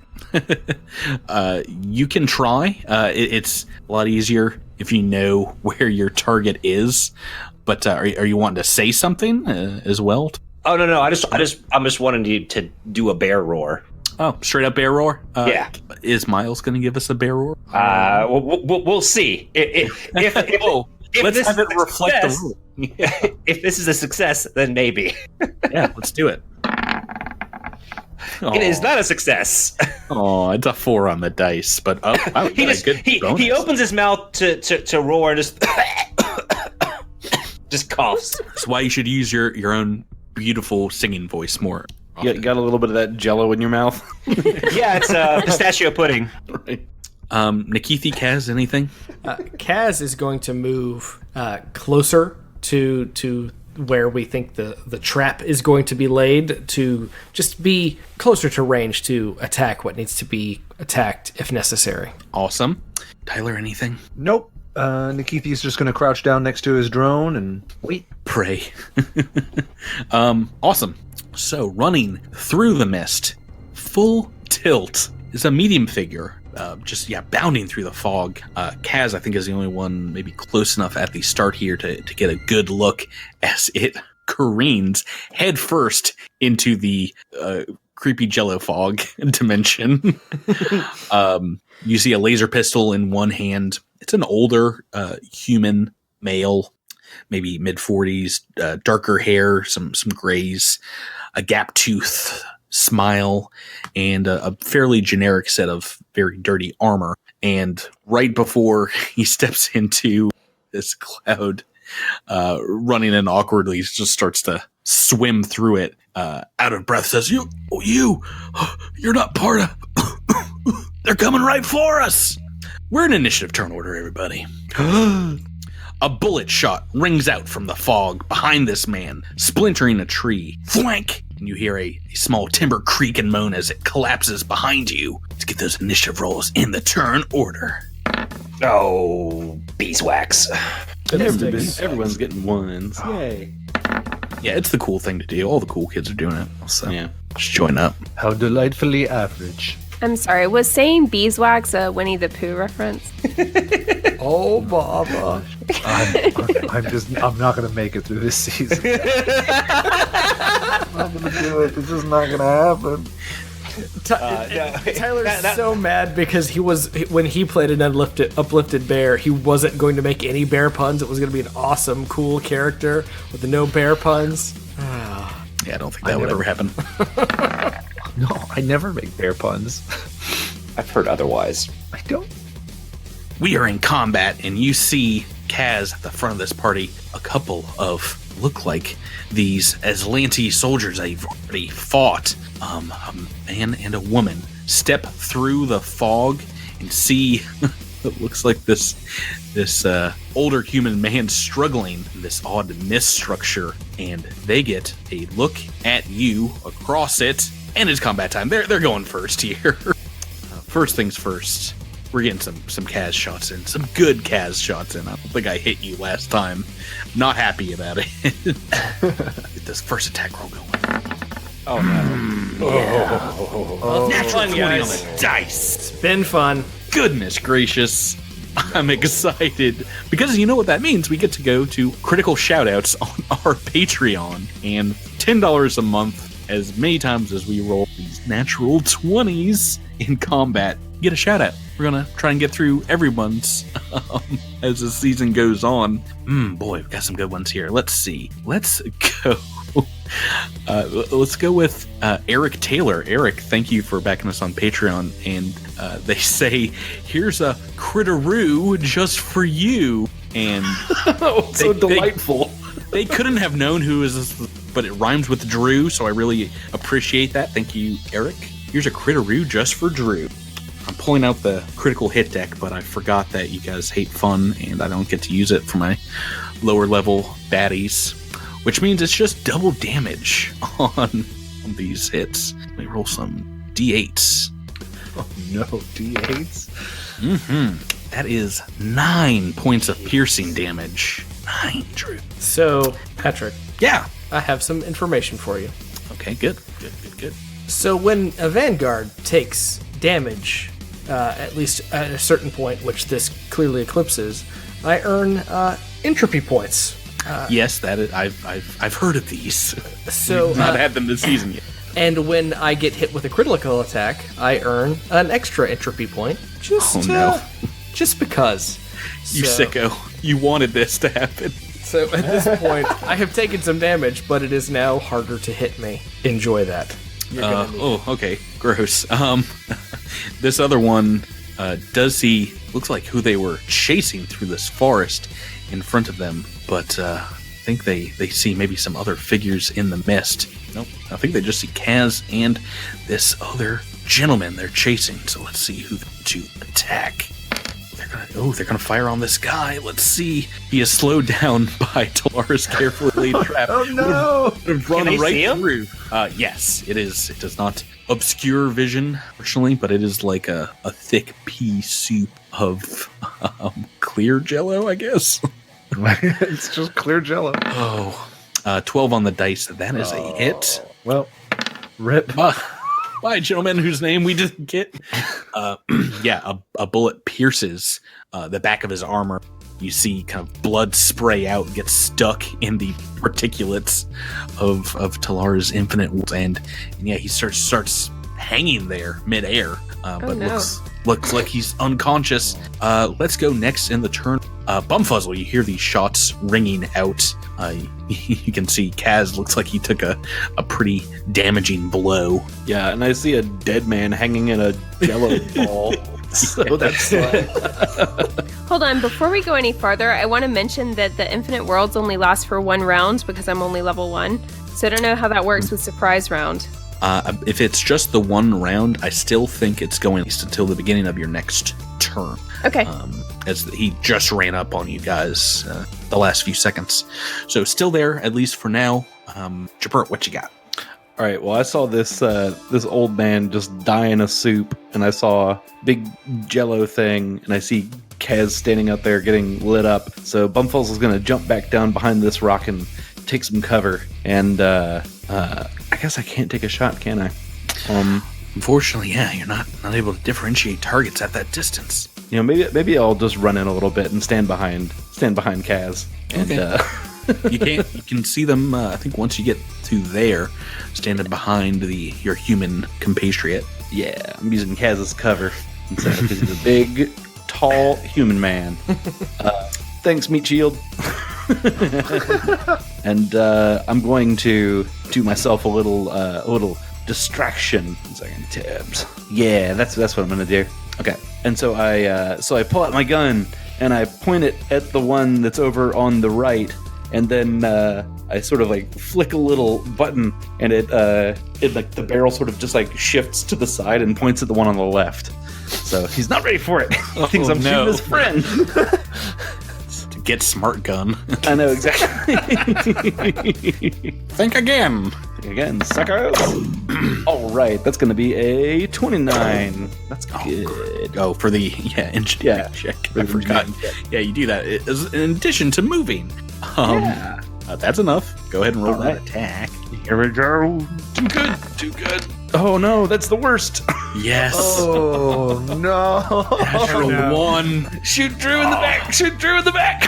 You can try. It's a lot easier if you know where your target is. But are you wanting to say something as well? Oh no, I'm just wanting you to do a bear roar. Oh, straight up bear roar. Yeah. Is Miles going to give us a bear roar? We'll see. If Let's this have it is a reflect the success- rule. If this is a success, then maybe. Yeah, let's do it. It is not a success. Oh, it's a 4 on the dice, but wow, he opens his mouth to roar and just just coughs. That's why you should use your own beautiful singing voice more. You got a little bit of that Jello in your mouth. Yeah, it's pistachio pudding. Right. Nikithi, Kaz, anything? Kaz is going to move closer to where we think the trap is going to be laid, to just be closer to range to attack what needs to be attacked if necessary. Awesome. Tyler, anything? Nope. Nikithi's just going to crouch down next to his drone and wait. Pray. Awesome. So, running through the mist, full tilt, is a medium figure. Bounding through the fog. Kaz, I think, is the only one maybe close enough at the start here to get a good look as it careens head first into the creepy jello fog dimension. You see a laser pistol in one hand. It's an older human male, maybe mid-40s, darker hair, some grays, a gap tooth, smile, and a fairly generic set of very dirty armor. And right before he steps into this cloud, running in awkwardly, just starts to swim through it, out of breath, says, you're not part of, they're coming right for us. We're in initiative turn order, everybody. A bullet shot rings out from the fog behind this man, splintering a tree. Flank! And you hear a small timber creak and moan as it collapses behind you. Let's get those initiative rolls in the turn order. Oh, beeswax. Everyone's getting ones. Yay. Yeah, it's the cool thing to do. All the cool kids are doing it. So Yeah. just join up. How delightfully average. I'm sorry, was saying beeswax a Winnie the Pooh reference? Oh, Baba. I'm not going to make it through this season. I'm not going to do it. It's just not going to happen. Tyler's so mad because when he played an uplifted bear, he wasn't going to make any bear puns. It was going to be an awesome, cool character with the no bear puns. Yeah, I don't think that would ever happen. No, I never make bear puns. I've heard otherwise. I don't. We are in combat, and you see Kaz at the front of this party. A couple of look like these Aslanti soldiers that you've already fought. A man and a woman step through the fog and see it looks like this older human man struggling in this odd mist structure, and they get a look at you across it, and it's combat time. They're going first here. First things first, we're getting some Kaz shots in, some good Kaz shots in. I don't think I hit you last time. Not happy about it. Get this first attack roll going. Oh no! Natural 20 on guys. the dice. It's been fun. Goodness gracious. I'm excited because you know what that means. We get to go to critical shoutouts on our Patreon, and $10 a month, as many times as we roll these natural 20s in combat, get a shout out. We're gonna try and get through everyone's as the season goes on. Boy, we've got some good ones here. Let's see. Let's go. Let's go with Eric Taylor. Eric, thank you for backing us on Patreon. And they say, here's a critteroo just for you. And So delightful. They couldn't have known who is this, but it rhymes with Drew, so I really appreciate that. Thank you, Eric. Here's a critteroo just for Drew. I'm pulling out the critical hit deck, but I forgot that you guys hate fun, and I don't get to use it for my lower level baddies, which means it's just double damage on these hits. Let me roll some d8s. Oh no, D8s? That is 9 points of piercing damage. 9, Drew. So, Patrick, Yeah. I have some information for you. Okay, good. So when a Vanguard takes damage, at least at a certain point, which this clearly eclipses, I earn entropy points. Yes, that is, I've heard of these. So, We've not had them this season yet. and when I get hit with a critical attack, I earn an extra entropy point. Just, just because. You So- sicko. You wanted this to happen. So at this point, I have taken some damage, but it is now harder to hit me. Enjoy that. You're gonna need Okay. Gross. This other one does see, looks like who they were chasing through this forest in front of them, but I think they see maybe some other figures in the mist. Nope. I think they just see Kaz and this other gentleman they're chasing. So let's see who to attack. They're gonna fire on this guy. Let's see. He is slowed down by Talara's carefully laid trap. Oh no! Would have run Can they right see him? through. Yes, it is. It does not obscure vision, fortunately, but it is like a thick pea soup of clear jello, I guess. It's just clear jello. 12 on the dice. That is a hit. Well, rip. By a gentleman whose name we didn't get. A bullet pierces the back of his armor. You see kind of blood spray out, get stuck in the particulates of Talara's infinite wounds, and yeah, he starts hanging there midair, but no. looks like he's unconscious. Let's go next in the turn. Bumfuzzle, you hear these shots ringing out. You can see Kaz looks like he took a pretty damaging blow. Yeah, and I see a dead man hanging in a jello ball. So that's Hold on, before we go any farther, I want to mention that the Infinite Worlds only last for 1 round because I'm only level 1. So I don't know how that works with surprise round. If it's just the 1 round, I still think it's going at least until the beginning of your next turn. Okay. As he just ran up on you guys the last few seconds. So still there, at least for now. Jabert, what you got? all right. Well, I saw this old man just die in a soup, and I saw a big jello thing, and I see Kaz standing out there getting lit up. So Bumfuzzle's gonna jump back down behind this rock and take some cover. And I guess I can't take a shot, can I? Unfortunately, yeah, you're not able to differentiate targets at that distance. You know, maybe I'll just run in a little bit and stand behind Kaz. And, You can see them. I think once you get to there, standing behind your human compatriot. yeah, I'm using Kaz's cover because he's a big, tall human man. Thanks, Meat Shield. And I'm going to do myself a little distraction. 1 second, tabs. Yeah, that's what I'm gonna do. Okay, and so I pull out my gun and I point it at the one that's over on the right, and then I sort of like flick a little button, and it like the barrel sort of just like shifts to the side and points at the one on the left. So he's not ready for it. He thinks I'm shooting his friend. To get smart gun. I know exactly. Think again. Again, sucker. All right, that's going to be a 29. That's good. Oh, for the engineering check. I forgot. Yeah, you do that in addition to moving. That's enough. Go ahead and roll that attack. Here we go. Too good. Oh no, that's the worst. Yes. Oh no! Natural 1. Shoot Drew in the back. Shoot Drew in the back.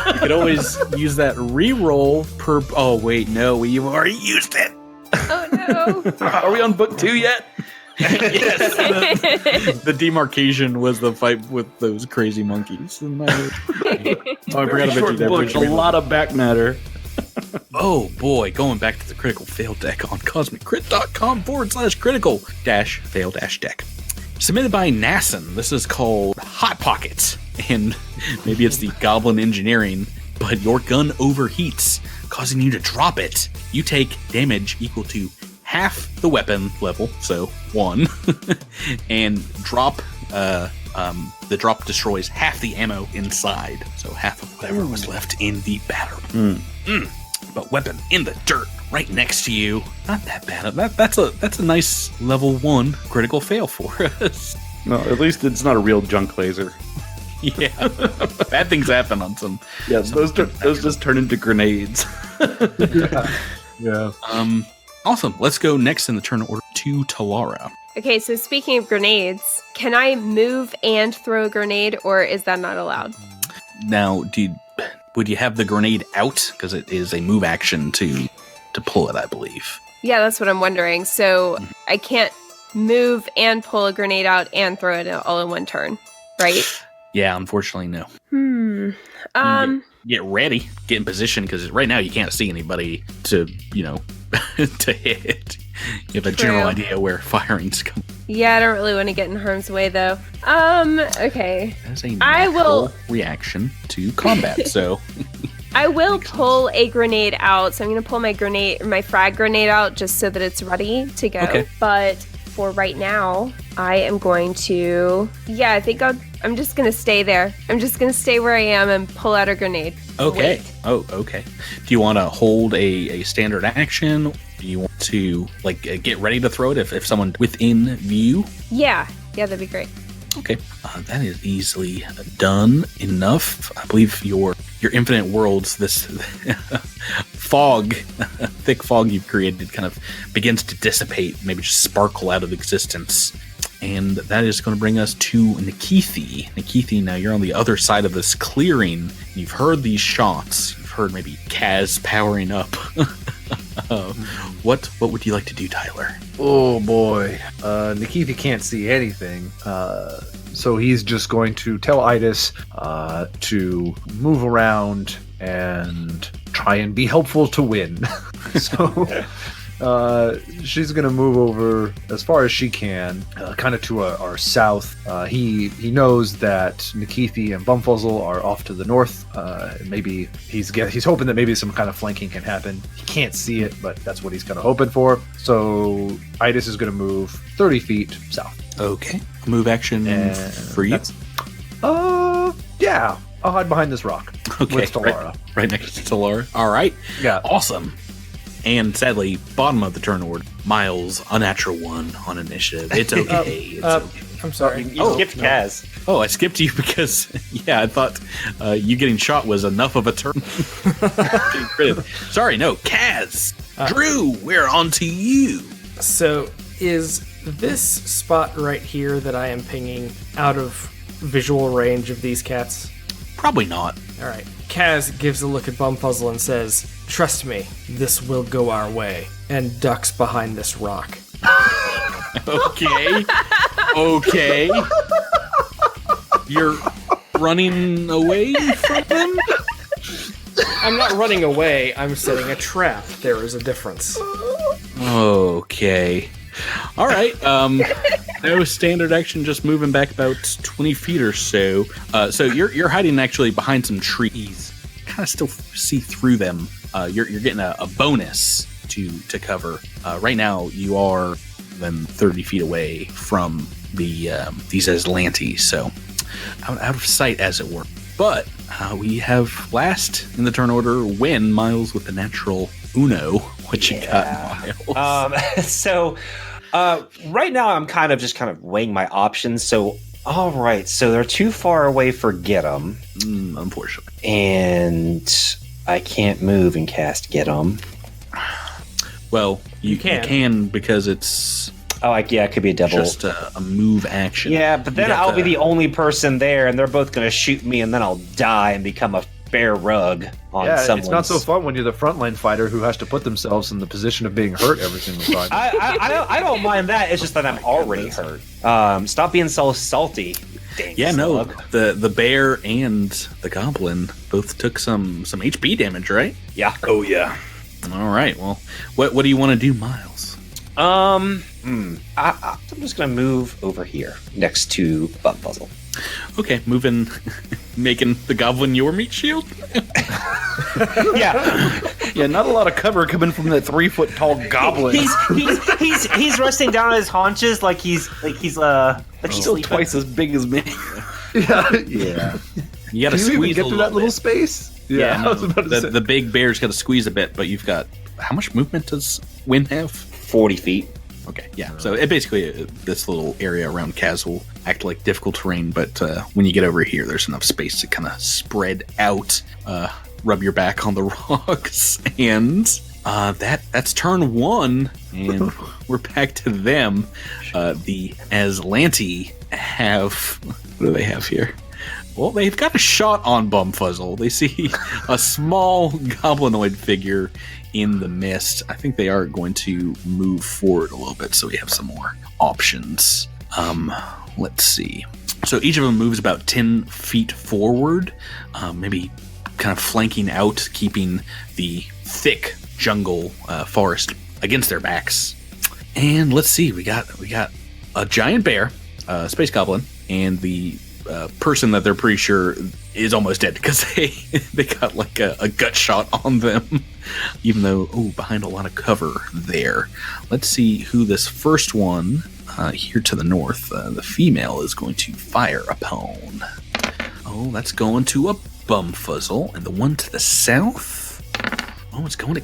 You could always use that re-roll per. Oh wait, no, you've already used it. Oh no! Are we on book 2 yet? Yes. The demarcation was the fight with those crazy monkeys. Oh, I forgot about you there. Book, a lot of back matter. Oh boy, going back to the critical fail deck on cosmiccrit.com/critical-fail-deck. Submitted by Nasson. This is called Hot Pockets, and maybe it's the Goblin Engineering, but your gun overheats, causing you to drop it. You take damage equal to half the weapon level, so 1, and drop. The drop destroys half the ammo inside, so half of whatever was left in the battery. But weapon in the dirt, right next to you. Not that bad. That's a nice level 1 critical fail for us. No, at least it's not a real junk laser. Yeah, bad things happen on some. Yeah, those just turn into grenades. Yeah. Awesome. Let's go next in the turn order to Talara. Okay, so speaking of grenades, can I move and throw a grenade, or is that not allowed? Now, would you have the grenade out? Because it is a move action to pull it, I believe. Yeah, that's what I'm wondering. So I can't move and pull a grenade out and throw it all in one turn, right? Yeah, unfortunately, no. Get ready, get in position, because right now you can't see anybody to, to hit. You have a general idea where firing's coming. Yeah, I don't really want to get in harm's way, though. Okay. That's a natural reaction to combat, so... I will pull a grenade out, so I'm going to pull my frag grenade out just so that it's ready to go. Okay. But for right now, I am going to... Yeah, I think I'm just going to stay there. I'm just going to stay where I am and pull out a grenade. Okay. Wait. Oh, okay. Do you want to hold a standard action? Do you want to, get ready to throw it if someone within view? Yeah, that'd be great. Okay, that is easily done enough. I believe your infinite worlds, this fog, thick fog you've created, kind of begins to dissipate, maybe just sparkle out of existence. And that is going to bring us to Nikithi. Nikithi, now you're on the other side of this clearing. You've heard these shots. You've heard maybe Kaz powering up. What would you like to do, Tyler? Oh boy, Nikithi can't see anything, so he's just going to tell Idis to move around and try and be helpful to win. So she's going to move over as far as she can, kind of to our south. He knows that Nikithi and Bumfuzzle are off to the north. Maybe he's hoping that maybe some kind of flanking can happen. He can't see it, but that's what he's kind of hoping for. So Idis is going to move 30 feet south. Okay. Move action for you? Yeah. I'll hide behind this rock. Okay. With Talara. Right next to Talara. All right. Yeah. Awesome. And sadly, bottom of the turn order, Miles, unnatural 1 on initiative. It's okay. I'm sorry. You skipped Kaz. Oh, I skipped you because, I thought you getting shot was enough of a turn. Sorry, no, Kaz. Drew, we're on to you. So, is this spot right here that I am pinging out of visual range of these cats? Probably not. All right. Kaz gives a look at Bumfuzzle and says, "Trust me, this will go our way," and ducks behind this rock. Okay. You're running away from them? I'm not running away, I'm setting a trap. There is a difference. Okay. All right. No standard action, just moving back about 20 feet or so. So you're hiding actually behind some trees. Kind of still see through them. You're getting a bonus to cover. Right now you are then 30 feet away from these Aslantes, so out of sight as it were. But we have last in the turn order Win, Miles with the natural Uno. What you got, Miles? So right now I'm kind of weighing my options. So all right, so they're too far away for Get 'em. Unfortunately. And I can't move and cast Get 'em. Well, you can because it's... Oh, it could be a double. Just a move action. Yeah, but then I'll be the only person there, and they're both going to shoot me, and then I'll die and become a bear rug on someone. It's not so fun when you're the frontline fighter who has to put themselves in the position of being hurt every single time. I don't mind that. It's just that I'm already hurt. Stop being so salty. Dang slug. The bear and the goblin both took some HP damage, right? Yeah. Oh yeah. All right. Well, what do you want to do, Miles? I'm just gonna move over here next to Bumfuzzle. Okay, making the goblin your meat shield. Yeah, not a lot of cover coming from that 3-foot tall goblin. He's resting down on his haunches like he's still twice as big as me. Yeah. You gotta Can you even squeeze get through that little bit. space? Yeah, I was about to say. the big bear's got to squeeze a bit, but you've got how much movement does Win have? 40 feet. Okay, yeah. So it basically this little area around Kaz will act like difficult terrain, but when you get over here, there's enough space to kind of spread out, rub your back on the rocks, and that's turn 1, and we're back to them. The Aslante have what do they have here? Well, they've got a shot on Bumfuzzle. They see a small goblinoid figure in the mist. I think they are going to move forward a little bit, so we have some more options. Let's see. So each of them moves about 10 feet forward, maybe kind of flanking out, keeping the thick jungle forest against their backs. And let's see, we got a giant bear, space goblin, and the person that they're pretty sure is almost dead because they got like a gut shot on them, even though behind a lot of cover there. Let's see who this first one here to the north, the female, is going to fire upon. Oh, that's going to a Bumfuzzle, and the one to the south, it's going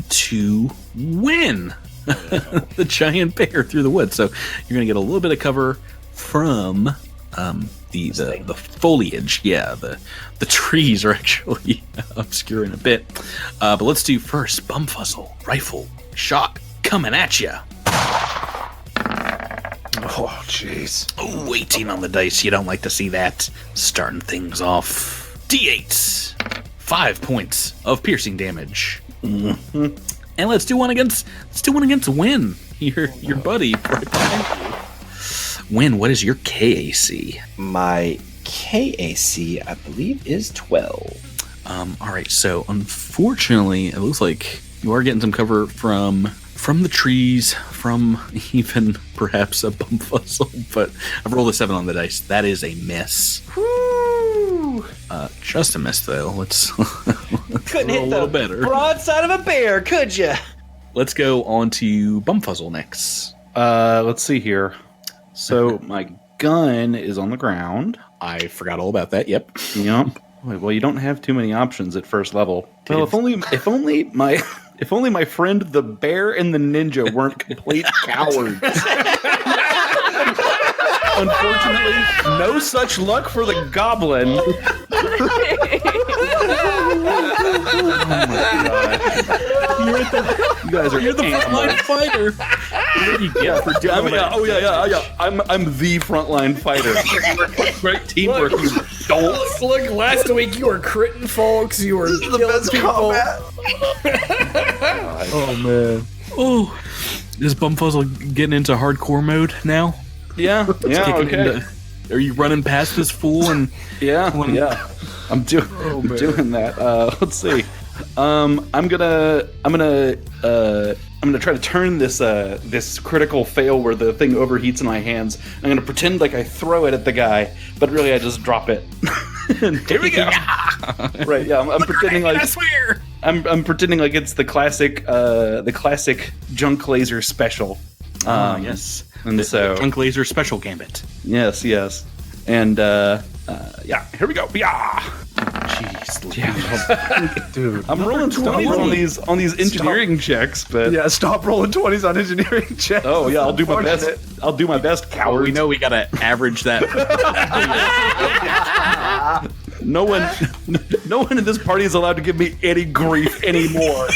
to win. The giant bear through the woods. So you're going to get a little bit of cover from the foliage. Yeah, the trees are actually obscuring a bit. But let's do first Bumfuzzle, rifle shot coming at you. Oh, jeez. Oh, 18 on the dice. You don't like to see that. Starting things off. D8. 5 points of piercing damage. Mm-hmm. And let's do one against Win, your buddy right behind you. Win, what is your KAC? My KAC, I believe, is 12. All right. So unfortunately, it looks like you are getting some cover from the trees, from even perhaps a Bumfuzzle, but I've rolled a 7 on the dice. That is a miss. Woo! Just a miss, though. Let's couldn't hit a little better. Broadside of a bear, could you? Let's go on to Bumfuzzle next. Let's see here. So my gun is on the ground. I forgot all about that. Yep. Yep. Well, you don't have too many options at first level. Well, if only my friend the bear and the ninja weren't complete cowards. Unfortunately, no such luck for the goblin. Oh my god! You guys are You're the frontline fighter. What do you get for doing yeah. I'm the frontline fighter. Great teamwork, you dolts. Look, last week you were critting folks. You were The killing best people. combat. Oh man. Oh, is Bumfuzzle getting into hardcore mode now? Yeah. Okay. Are you running past this fool and Yeah. I'm doing that. Let's see. I'm gonna try to turn this critical fail where the thing overheats in my hands. I'm gonna pretend like I throw it at the guy, but really I just drop it. Here we go. Right? Yeah. I'm pretending like I swear. I'm pretending like it's the classic junk laser special. Yes. And so Junk Laser Special Gambit. yes, and yeah, here we go. Yeah. Jeez, Dude. I'm rolling 20s on these engineering checks, but Yeah, stop rolling 20s on engineering checks. oh yeah, I'll do my best. Unfortunate. I'll do my best, coward. we know we gotta average that. No one in this party is allowed to give me any grief anymore.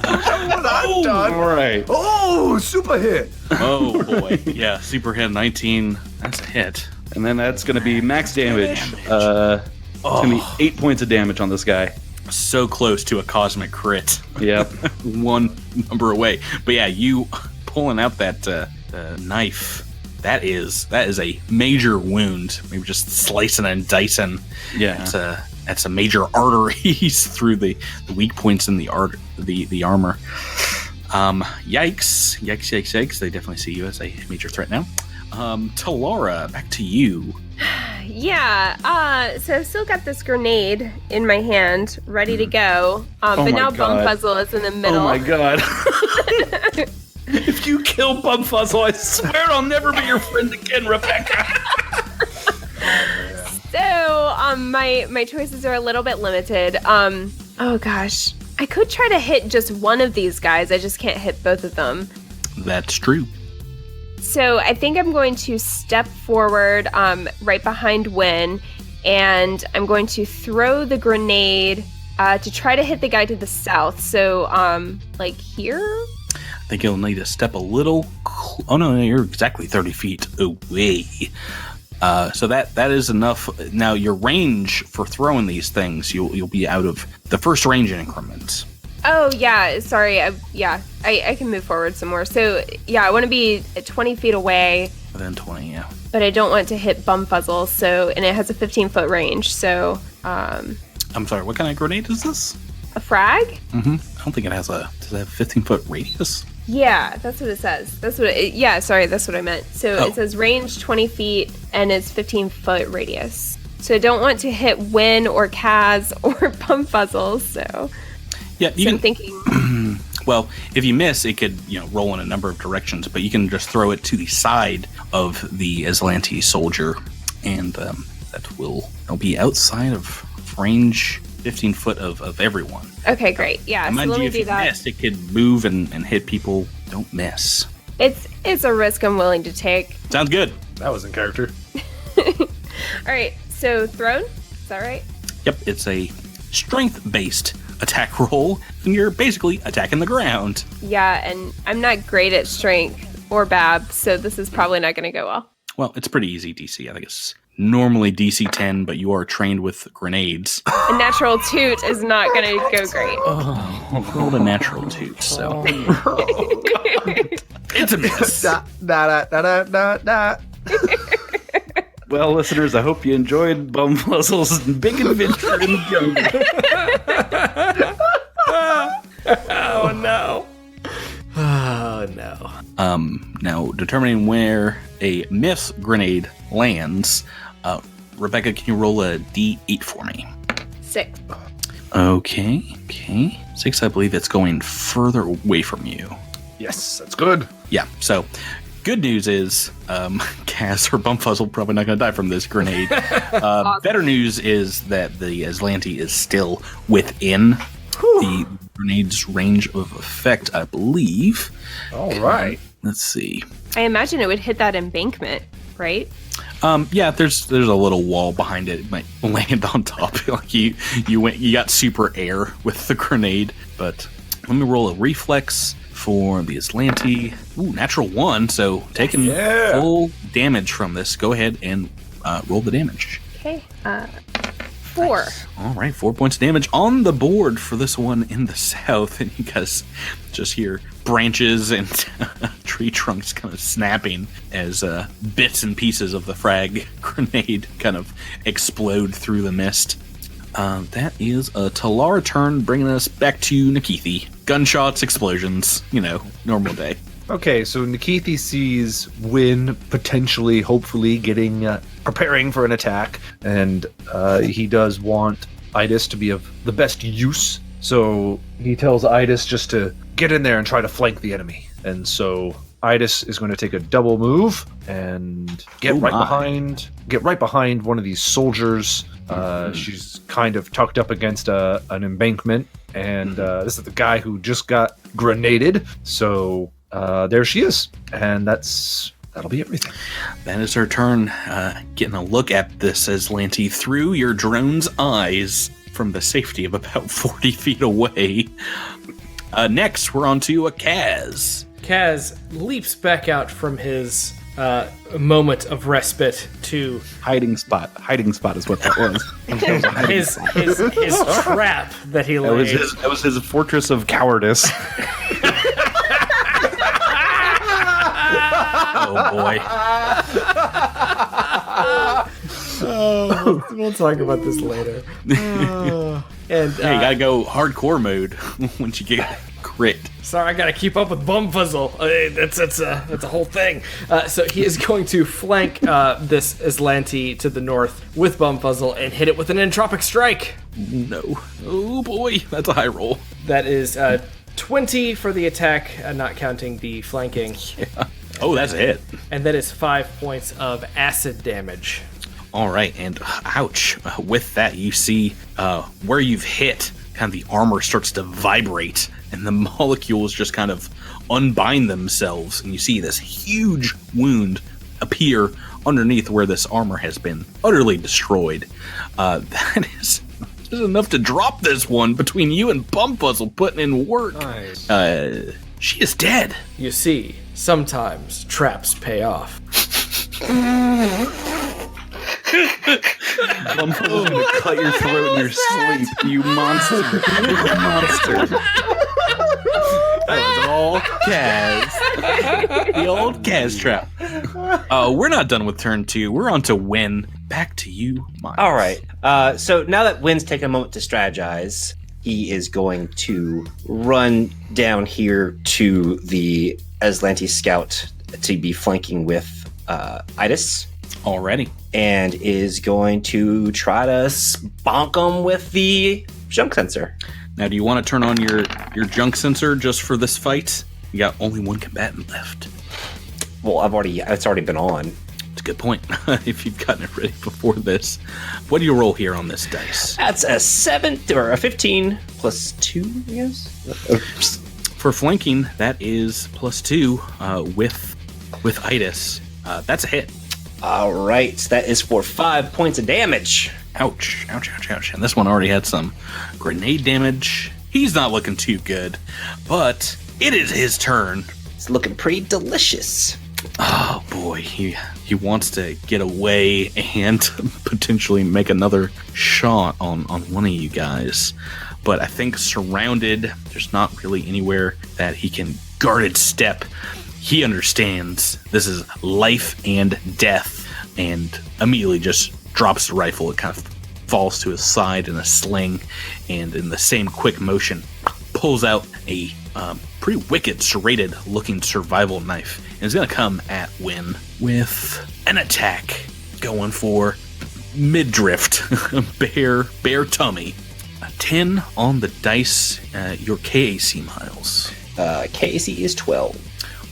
What I've done. All right. Oh, super hit. Oh boy, yeah, super hit 19. That's a hit. And then that's going to be max damage. It's going to be 8 points of damage on this guy. So close to a cosmic crit. Yep. One number away. But yeah, you pulling out that knife. That is a major wound. Maybe just slicing and dicing. Yeah. That's a major arteries through the weak points in the armor. Yikes. They definitely see you as a major threat now. Talara, back to you. Yeah, so I've still got this grenade in my hand, ready to go. But my now God. Bumfuzzle is in the middle. Oh my god. If you kill Bumfuzzle, I swear I'll never be your friend again, Rebecca. So, my choices are a little bit limited. Oh gosh. I could try to hit just one of these guys. I just can't hit both of them. That's true. So I think I'm going to step forward right behind Win, and I'm going to throw the grenade to try to hit the guy to the south. So, like here? I think you'll need to step a little. Oh no, you're exactly 30 feet away. So that is enough. Now your range for throwing these things, you'll be out of the first range increments. Oh, yeah. Sorry. I can move forward some more. So, yeah, I want to be 20 feet away. Within 20, yeah. But I don't want to hit Bumfuzzle, and it has a 15-foot range, so... I'm sorry, what kind of grenade is this? A frag? Mm-hmm. I don't think it has does it have a 15-foot radius? Yeah, that's what it says. That's what that's what I meant. So It says range 20 feet, and it's 15-foot radius. So I don't want to hit Win or Kaz or Bumfuzzle, so... Yeah, I'm thinking... Well, if you miss, it could roll in a number of directions, but you can just throw it to the side of the Aslanti soldier, and that will be outside of range 15 foot of everyone. Okay, great. Yeah, so let me do that. Miss, it could move and hit people. Don't miss. It's a risk I'm willing to take. Sounds good. That was in character. All right, so thrown? Is that right? Yep, it's a strength-based attack roll, and you're basically attacking the ground. Yeah, and I'm not great at strength or BAB, so this is probably not going to go well. Well, it's pretty easy DC. I think it's normally DC 10, but you are trained with grenades. A natural toot is not going to go great. Oh, rolled a natural toot, so... It's a miss. Well, listeners, I hope you enjoyed Bumfuzzle's big adventure in the jungle. Oh, no. Oh, no. Now, determining where a myth grenade lands, Rebecca, can you roll a D8 for me? 6. Okay. 6, I believe it's going further away from you. Yes, that's good. Yeah, so... Good news is, Kaz or Bumfuzzle probably not going to die from this grenade. Awesome. Better news is that the Aslanti is still within the grenade's range of effect, I believe. All right. Let's see. I imagine it would hit that embankment, right? Yeah, there's a little wall behind it. It might land on top. Like you got super air with the grenade. But let me roll a reflex for the Aslanti. Ooh, natural 1, so taking full damage from this. Go ahead and roll the damage. Okay, 4. Nice. All right, 4 points of damage on the board for this one in the south, and you guys just hear branches and tree trunks kind of snapping as bits and pieces of the frag grenade kind of explode through the mist. That is a Talara turn, bringing us back to Nikithi. Gunshots, explosions, normal day. Okay, so Nikithi sees Win potentially, hopefully, preparing for an attack, and he does want Idis to be of the best use. So he tells Idis just to get in there and try to flank the enemy. And so Idis is going to take a double move and get right behind one of these soldiers. She's kind of tucked up against an embankment, and this is the guy who just got grenaded. So there she is, and that'll be everything. That is her turn. Getting a look at this Aslanti through your drone's eyes from the safety of about 40 feet away. Next, we're on to a Kaz. Kaz leaps back out from his moment of respite to Hiding spot is what that was. his trap that he laid. That was his fortress of cowardice. Oh boy. We'll talk about this later. And You gotta go hardcore mode once you get crit. sorry, I gotta keep up with Bumfuzzle. That's a whole thing. So he is going to flank this Aslanti to the north with Bumfuzzle and hit it with an entropic strike. No. Oh boy, that's a high roll. That is 20 for the attack, not counting the flanking. Yeah. Oh, that's a hit. And that is 5 points of acid damage. All right, and ouch. With that, you see where you've hit, kind of the armor starts to vibrate, and the molecules just kind of unbind themselves, and you see this huge wound appear underneath where this armor has been utterly destroyed. That is enough to drop this one between you and Bumfuzzle putting in work. Nice. She is dead. You see, sometimes traps pay off. Bumfuzzle's gonna cut your throat in your sleep. You monster! You monster! That was all Kaz. The old Kaz trap. We're not done with turn 2. We're on to Win. Back to you, Miles. All right. So now that Wynn's taken a moment to strategize, he is going to run down here to the Aslanti scout to be flanking with Idis. Already. And is going to try to bonk him with the junk sensor. Now, do you want to turn on your junk sensor just for this fight? You got only one combatant left. Well, it's already been on. It's a good point. If you've gotten it ready before this. What do you roll here on this dice? That's a 15 plus 2, I guess. For flanking, that is plus 2 with Idis. That's a hit. All right, that is for 5 points of damage. Ouch, ouch, ouch, ouch. And this one already had some grenade damage. He's not looking too good, but it is his turn. It's looking pretty delicious. Oh boy, he wants to get away and potentially make another shot on one of you guys. But I think surrounded, there's not really anywhere that he can guarded step. He understands this is life and death, and immediately just drops the rifle. It kind of falls to his side in a sling, and in the same quick motion, pulls out a pretty wicked, serrated looking survival knife, and is going to come at Win with an attack going for midriff, bare tummy. A 10 on the dice. Your KAC, Miles. KAC is 12.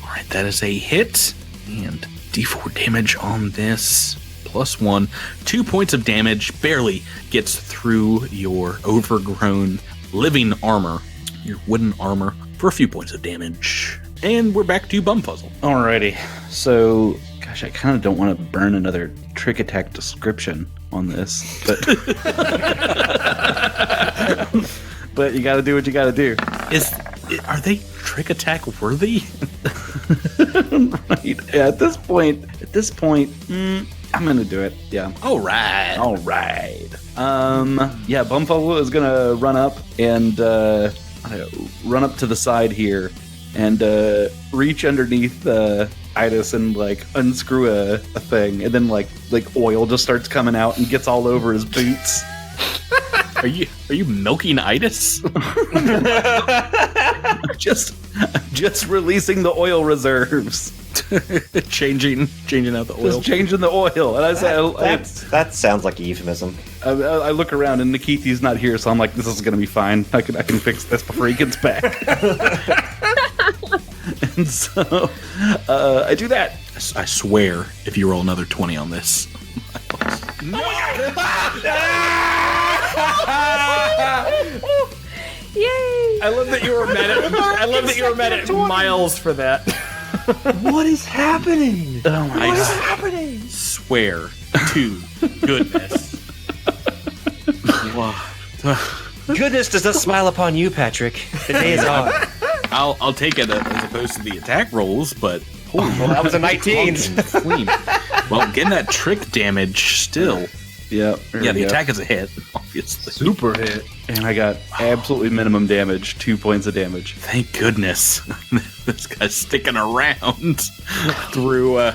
All right, that is a hit, and D4 damage on this. +1, 2 points of damage, barely gets through your overgrown living armor, your wooden armor, for a few points of damage. And we're back to Bumfuzzle. Alrighty. So, gosh, I kind of don't want to burn another trick attack description on this, but but you got to do what you got to do. Are they trick attack worthy? Right. Yeah, at this point, I'm gonna do it. Yeah. All right. Yeah, Bumfuzzle is gonna run up and run up to the side here and reach underneath Idis and like unscrew a thing, and then like oil just starts coming out and gets all over his boots. Are you milking Idis? just releasing the oil reserves. changing out the oil. Just changing the oil. And I said, that sounds like a euphemism. I look around and Nikithi's not here, so I'm like, this is gonna be fine. I can fix this before he gets back. And so I do that. I swear, if you roll another 20 on this. No! Yay! I love that you were mad at Miles for that. What is happening? Oh my What is happening? Swear to goodness. Goodness does not smile upon you, Patrick. The day is on. I'll take it as opposed to the attack rolls, but Well, that was a 19. clean. Well, getting that trick damage still. Yeah. Yeah, the attack is a hit, obviously. Super hit. And I got absolutely minimum damage, 2 points of damage. Thank goodness. This guy's sticking around through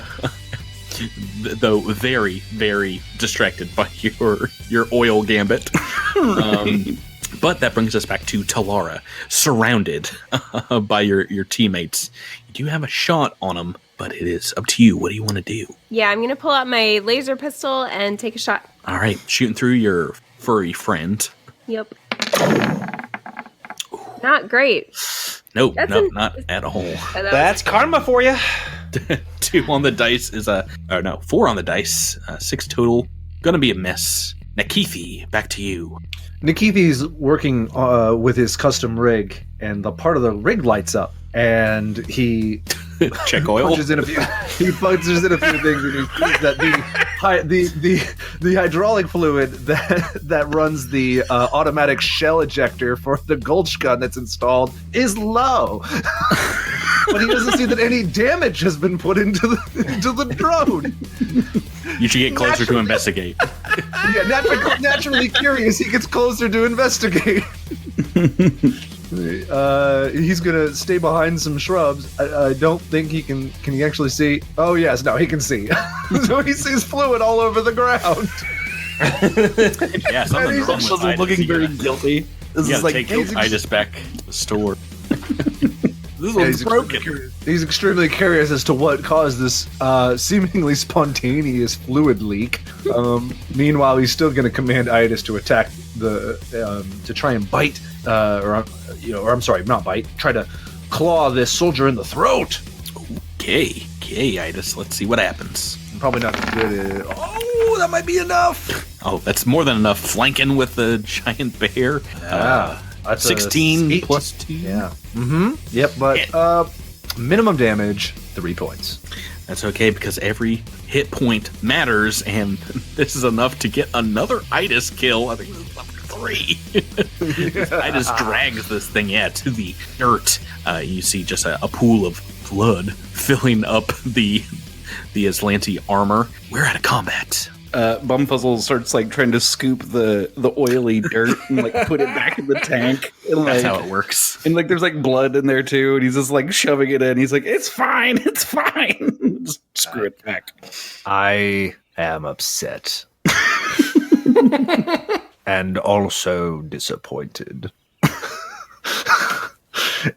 though very, very distracted by your oil gambit. But that brings us back to Talara, surrounded by your teammates. You do have a shot on them, but it is up to you. What do you want to do? Yeah, I'm going to pull out my laser pistol and take a shot. All right, shooting through your furry friend. Yep. Not great. Nope, not at all. That's karma for you. 2 on the dice is 4 on the dice. 6 total. Gonna be a miss. Nikithi, back to you. Nikithi's working with his custom rig, and the part of the rig lights up, and he check oil. Punches in a few things, and he sees that the hydraulic fluid that runs the automatic shell ejector for the Gulch gun that's installed is low. But he doesn't see that any damage has been put into the drone. You should get closer to investigate. Naturally curious, he gets closer to investigate. He's gonna stay behind some shrubs. I don't think he can. Can he actually see? Oh yes, no, he can see. So he sees fluid all over the ground. Yeah, something wrong with Itis. Looking very guilty. This You is gotta like take Itis back to the store. This one's broken. He's extremely curious as to what caused this seemingly spontaneous fluid leak. Meanwhile, he's still going to command Itis to attack to try and bite, or I'm sorry, not bite. Try to claw this soldier in the throat. Okay, Itis. Let's see what happens. Probably not as good. Oh, that might be enough. Oh, that's more than enough. Flanking with the giant bear. That's 16 plus 2. Yeah. Mm-hmm. Yep, but minimum damage, 3 points. That's okay because every hit point matters, and this is enough to get another Itis kill. I think this is number 3. Itis drags this thing, to the dirt. You see just a pool of blood filling up the Aslanti armor. We're out of combat. Bumfuzzle starts like trying to scoop the oily dirt and like put it back in the tank. And, That's like, how it works. And like there's like blood in there too, and he's just like shoving it in. He's like, "It's fine, it's fine." Just screw it back. I am upset. And also disappointed.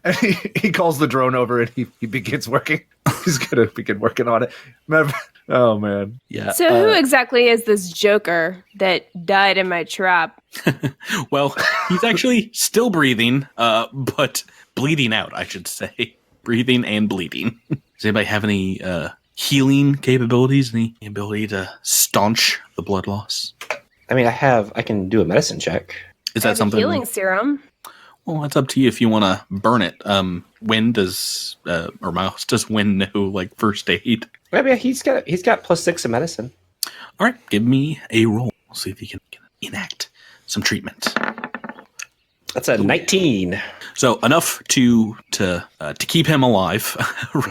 And he calls the drone over and he begins working. He's gonna begin working on it. Oh man. Yeah. So who exactly is this Joker that died in my trap? Well, he's actually still breathing, but bleeding out, I should say. Breathing and bleeding. Does anybody have any healing capabilities? Any ability to staunch the blood loss? I mean, I can do a medicine check. Is I that have a something? healing serum. Well, it's up to you if you want to burn it. When does or Mouse does Win know like first aid? I mean, he's got +6 in medicine. All right, give me a roll. We'll see if you can enact some treatment. That's a 19. So enough to keep him alive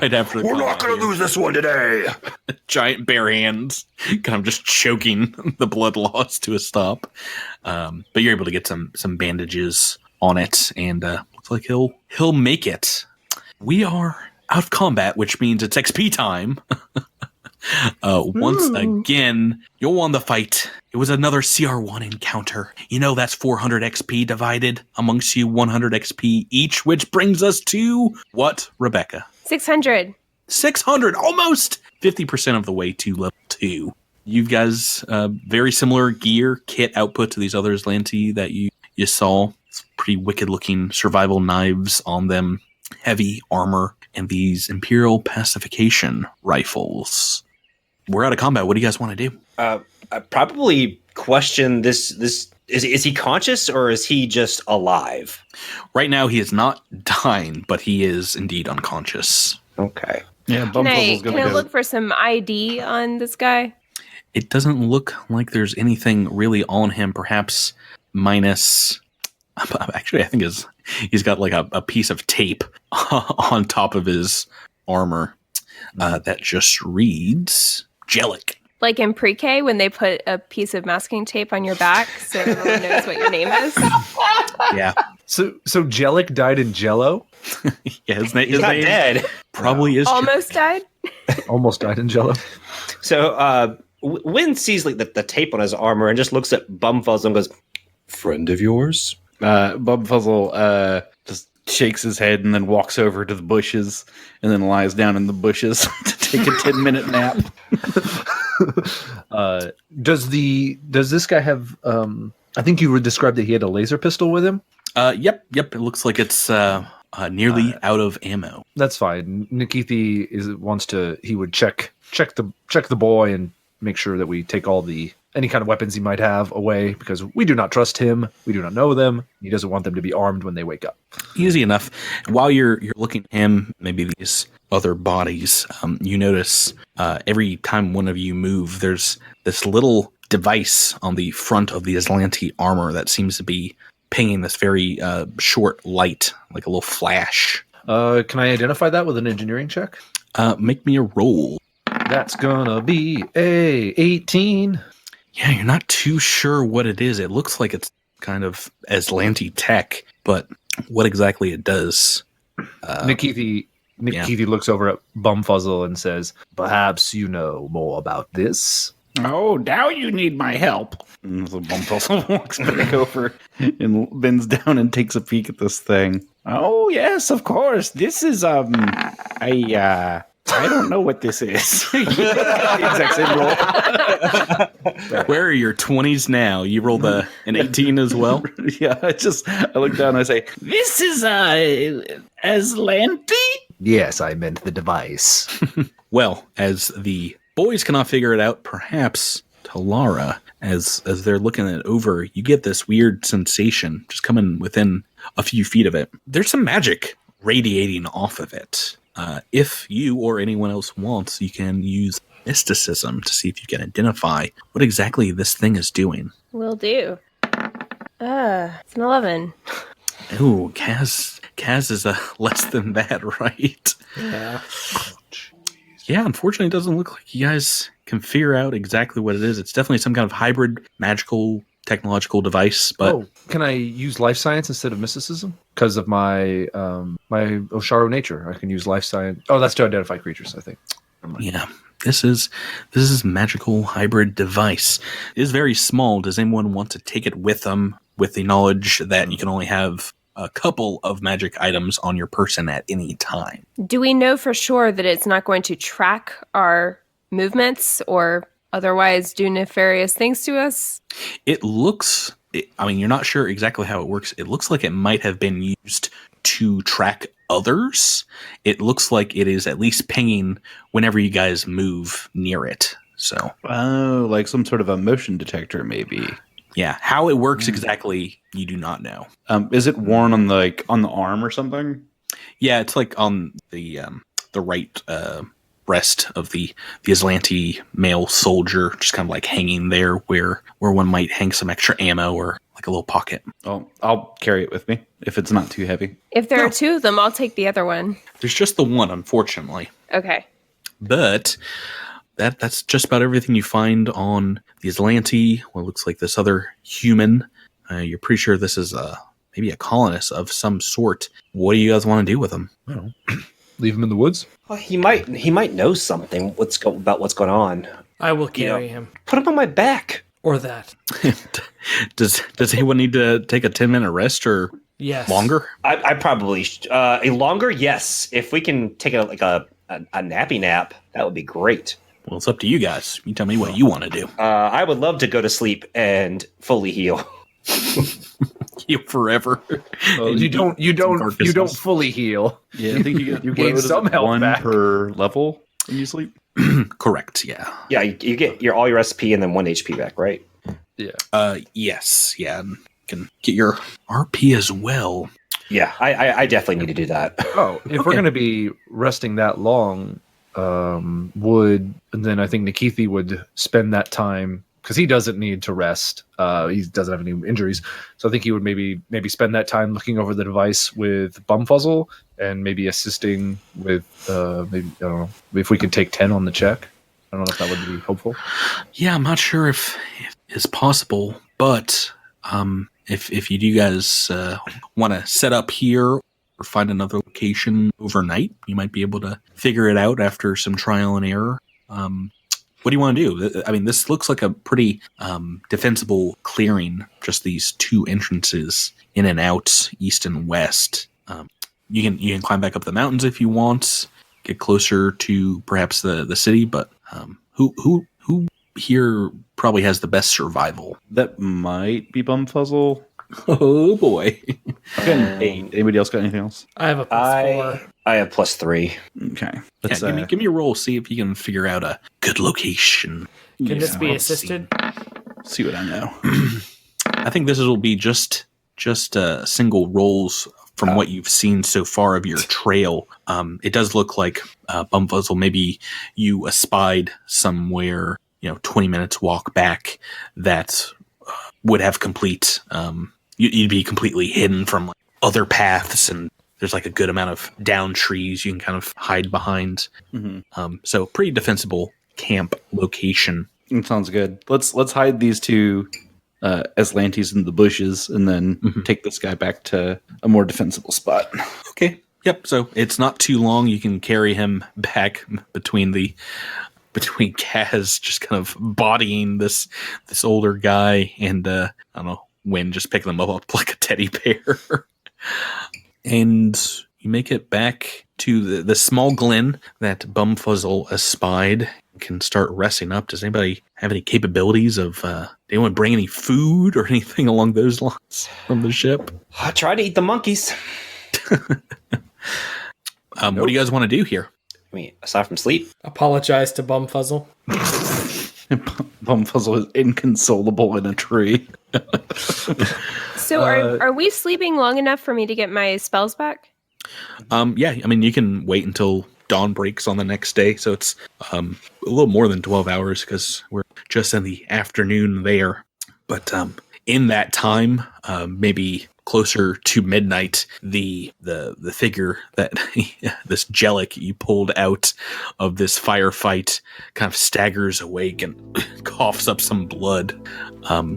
right after. We're not going to lose this one today. Giant bare hands, kind of just choking the blood loss to a stop. But you're able to get some bandages on it, and looks like he'll make it. We are out of combat, which means it's XP time. Once again, you won the fight. It was another CR1 encounter. You know that's 400 XP divided amongst you, 100 XP each, which brings us to what, Rebecca? 600. 600, almost 50% of the way to level 2. You guys, very similar gear, kit output to these other Aslanti that you saw. It's pretty wicked looking survival knives on them, heavy armor, and these Imperial pacification rifles. We're out of combat. What do you guys want to do? I probably question this. Is he conscious or is he just alive? Right now, he is not dying, but he is indeed unconscious. Okay. Yeah, Can I gonna look for some ID on this guy? It doesn't look like there's anything really on him, perhaps minus... Actually, I think he's got like a piece of tape on top of his armor that just reads Jellic. Like in pre-K when they put a piece of masking tape on your back so everyone knows what your name is? Yeah. So Jellic died in Jello? Yeah, his name He's not dead. probably is Almost died? Almost died in Jello. So Wynn sees like the tape on his armor and just looks at Bumfuzzle and goes, "Friend of yours?" Bumfuzzle just shakes his head and then walks over to the bushes and then lies down in the bushes to take a 10-minute nap. Does this guy have? I think you described that he had a laser pistol with him. Yep. It looks like it's nearly out of ammo. That's fine. Nikithi he would check the boy and make sure that we take any kind of weapons he might have away, because we do not trust him. We do not know them. He doesn't want them to be armed when they wake up. Easy enough. While you're looking at him, maybe these other bodies, you notice every time one of you move, there's this little device on the front of the Aslanti armor that seems to be pinging this very short light, like a little flash. Can I identify that with an engineering check? Make me a roll. That's gonna be a 18. Yeah, you're not too sure what it is. It looks like it's kind of Aslanti tech, but what exactly it does. Nick Keithy looks over at Bumfuzzle and says, "Perhaps you know more about this." Oh, now you need my help. And so Bumfuzzle walks back over and bends down and takes a peek at this thing. Oh, yes, of course. This is, I don't know what this is. Exact same roll. Where are your 20s now? You rolled an 18 as well? Yeah, I look down and I say, this is, Aslanti? Yes, I meant the device. Well, as the boys cannot figure it out, perhaps Talara, as they're looking it over, you get this weird sensation just coming within a few feet of it. There's some magic radiating off of it. If you or anyone else wants, you can use mysticism to see if you can identify what exactly this thing is doing. Will do. It's an 11. Ooh, Kaz is less than that, right? Yeah. Yeah, unfortunately, it doesn't look like you guys can figure out exactly what it is. It's definitely some kind of hybrid magical technological device. But can I use life science instead of mysticism? Because of my my Osharo nature, I can use life science. Oh, that's to identify creatures, I think. Yeah, this is magical hybrid device. It is very small. Does anyone want to take it with them with the knowledge that you can only have a couple of magic items on your person at any time? Do we know for sure that it's not going to track our movements or otherwise do nefarious things to us? It looks, you're not sure exactly how it works. It looks like it might have been used to track others. It looks like it is at least pinging whenever you guys move near it. So, oh, like some sort of a motion detector, maybe. Yeah, how it works exactly, you do not know. Is it worn on the arm or something? Yeah, it's like on the right breast of the Aslanti male soldier, just kind of like hanging there where one might hang some extra ammo or like a little pocket. Oh, I'll carry it with me if it's not too heavy. If there are two of them, I'll take the other one. There's just the one, unfortunately. Okay. But that's just about everything you find on the Aslanti. What looks like this other human. You're pretty sure this is maybe a colonist of some sort. What do you guys want to do with him? I don't know. Leave him in the woods? Well, he might know something about what's going on. I will carry him. Put him on my back. Or that. Does anyone need to take a 10-minute rest or longer? I probably a longer. Yes, if we can take a nappy nap, that would be great. Well, it's up to you guys. You tell me what you want to do. I would love to go to sleep and fully heal. Heal forever. You don't fully heal. Yeah, I think you gain some health one back per level when you sleep. Correct. Yeah. Yeah, you get all your SP and then 1 HP back, right? Yeah. Yes. Yeah. You can get your RP as well. Yeah, I definitely need to do that. Oh, if we're going to be resting that long, then I think Nikithi would spend that time, because he doesn't need to rest. He doesn't have any injuries, so I think he would maybe spend that time looking over the device with Bumfuzzle and maybe assisting with maybe, I don't know, if we could take 10 on the check. I don't know if that would be helpful. Yeah, I'm not sure if it's possible, but if you do guys want to set up here or find another location overnight, you might be able to figure it out after some trial and error. What do you want to do? I mean, this looks like a pretty defensible clearing, just these two entrances in and out, east and west. You can climb back up the mountains if you want, get closer to perhaps the city, but who here probably has the best survival? That might be Bumfuzzle. Oh boy. I've got an 8. Anybody else got anything else? I have a +4. I have +3. Okay. Give me a roll, see if you can figure out a good location. Can this be let's assisted? See what I know. I think this will be just single rolls from what you've seen so far of your trail. It does look like Bumfuzzle, maybe you espied somewhere, 20 minutes walk back that would have complete, you'd be completely hidden from like other paths, and there's like a good amount of down trees you can kind of hide behind. Mm-hmm. So pretty defensible camp location. It sounds good. Let's hide these two Aslantes in the bushes and then take this guy back to a more defensible spot. Okay. Yep. So it's not too long. You can carry him back between Kaz just kind of bodying this older guy and I don't know, Wynn just picking them up like a teddy bear. And you make it back to the small glen that Bumfuzzle espied. You can start resting up. Does anybody have any capabilities of anyone bring any food or anything along those lines from the ship? I try to eat the monkeys. What do you guys want to do here? I mean, aside from sleep. Apologize to Bumfuzzle. Bumfuzzle is inconsolable in a tree. So are we sleeping long enough for me to get my spells back? Yeah, I mean, you can wait until dawn breaks on the next day, so it's a little more than 12 hours because we're just in the afternoon there. But in that time, maybe closer to midnight, the figure that this Jellic you pulled out of this firefight kind of staggers awake and coughs up some blood.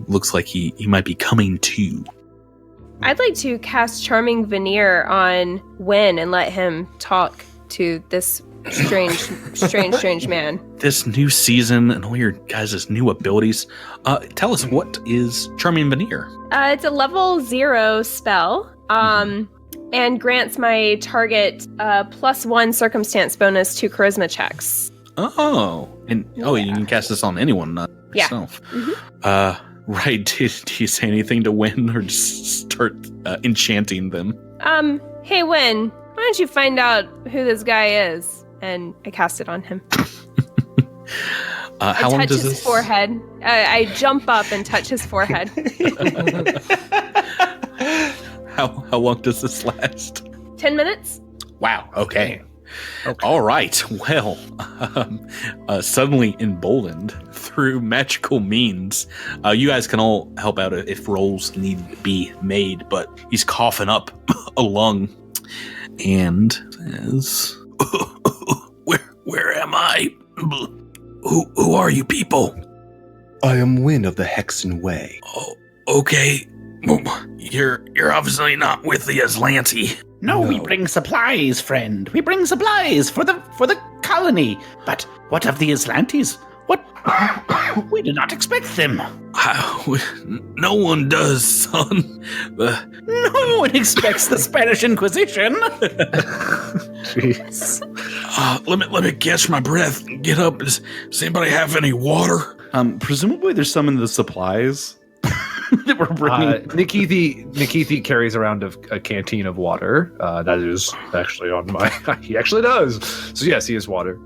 Looks like he might be coming to. I'd like to cast Charming Veneer on Wynn and let him talk to this strange man. This new season and all your guys' new abilities. Tell us, what is Charming Veneer? It's a level 0 spell, and grants my target +1 circumstance bonus to charisma checks. Oh, and you can cast this on anyone, not yourself. Right. Do you say anything to Wynn or just start enchanting them? Hey Wynn, why don't you find out who this guy is? And I cast it on him. How long does his forehead. I jump up and touch his forehead. How long does this last? 10 minutes. Wow. Okay. All right. Well, suddenly emboldened through magical means, you guys can all help out if rolls need to be made. But he's coughing up a lung and says, Where am I? Who are you people? I am Wynn of the Hexen Way. Oh, okay. You're obviously not with the Aslanti. No, we bring supplies, friend. We bring supplies for the colony. But what of the Aslantes? What? We did not expect them. No one does, son. No one expects the Spanish Inquisition. Jeez. Let me catch my breath and get up. Does anybody have any water? Presumably there's some in the supplies that we're bringing. Nikithi carries around a canteen of water. That is actually on my... He actually does. So yes, he has water.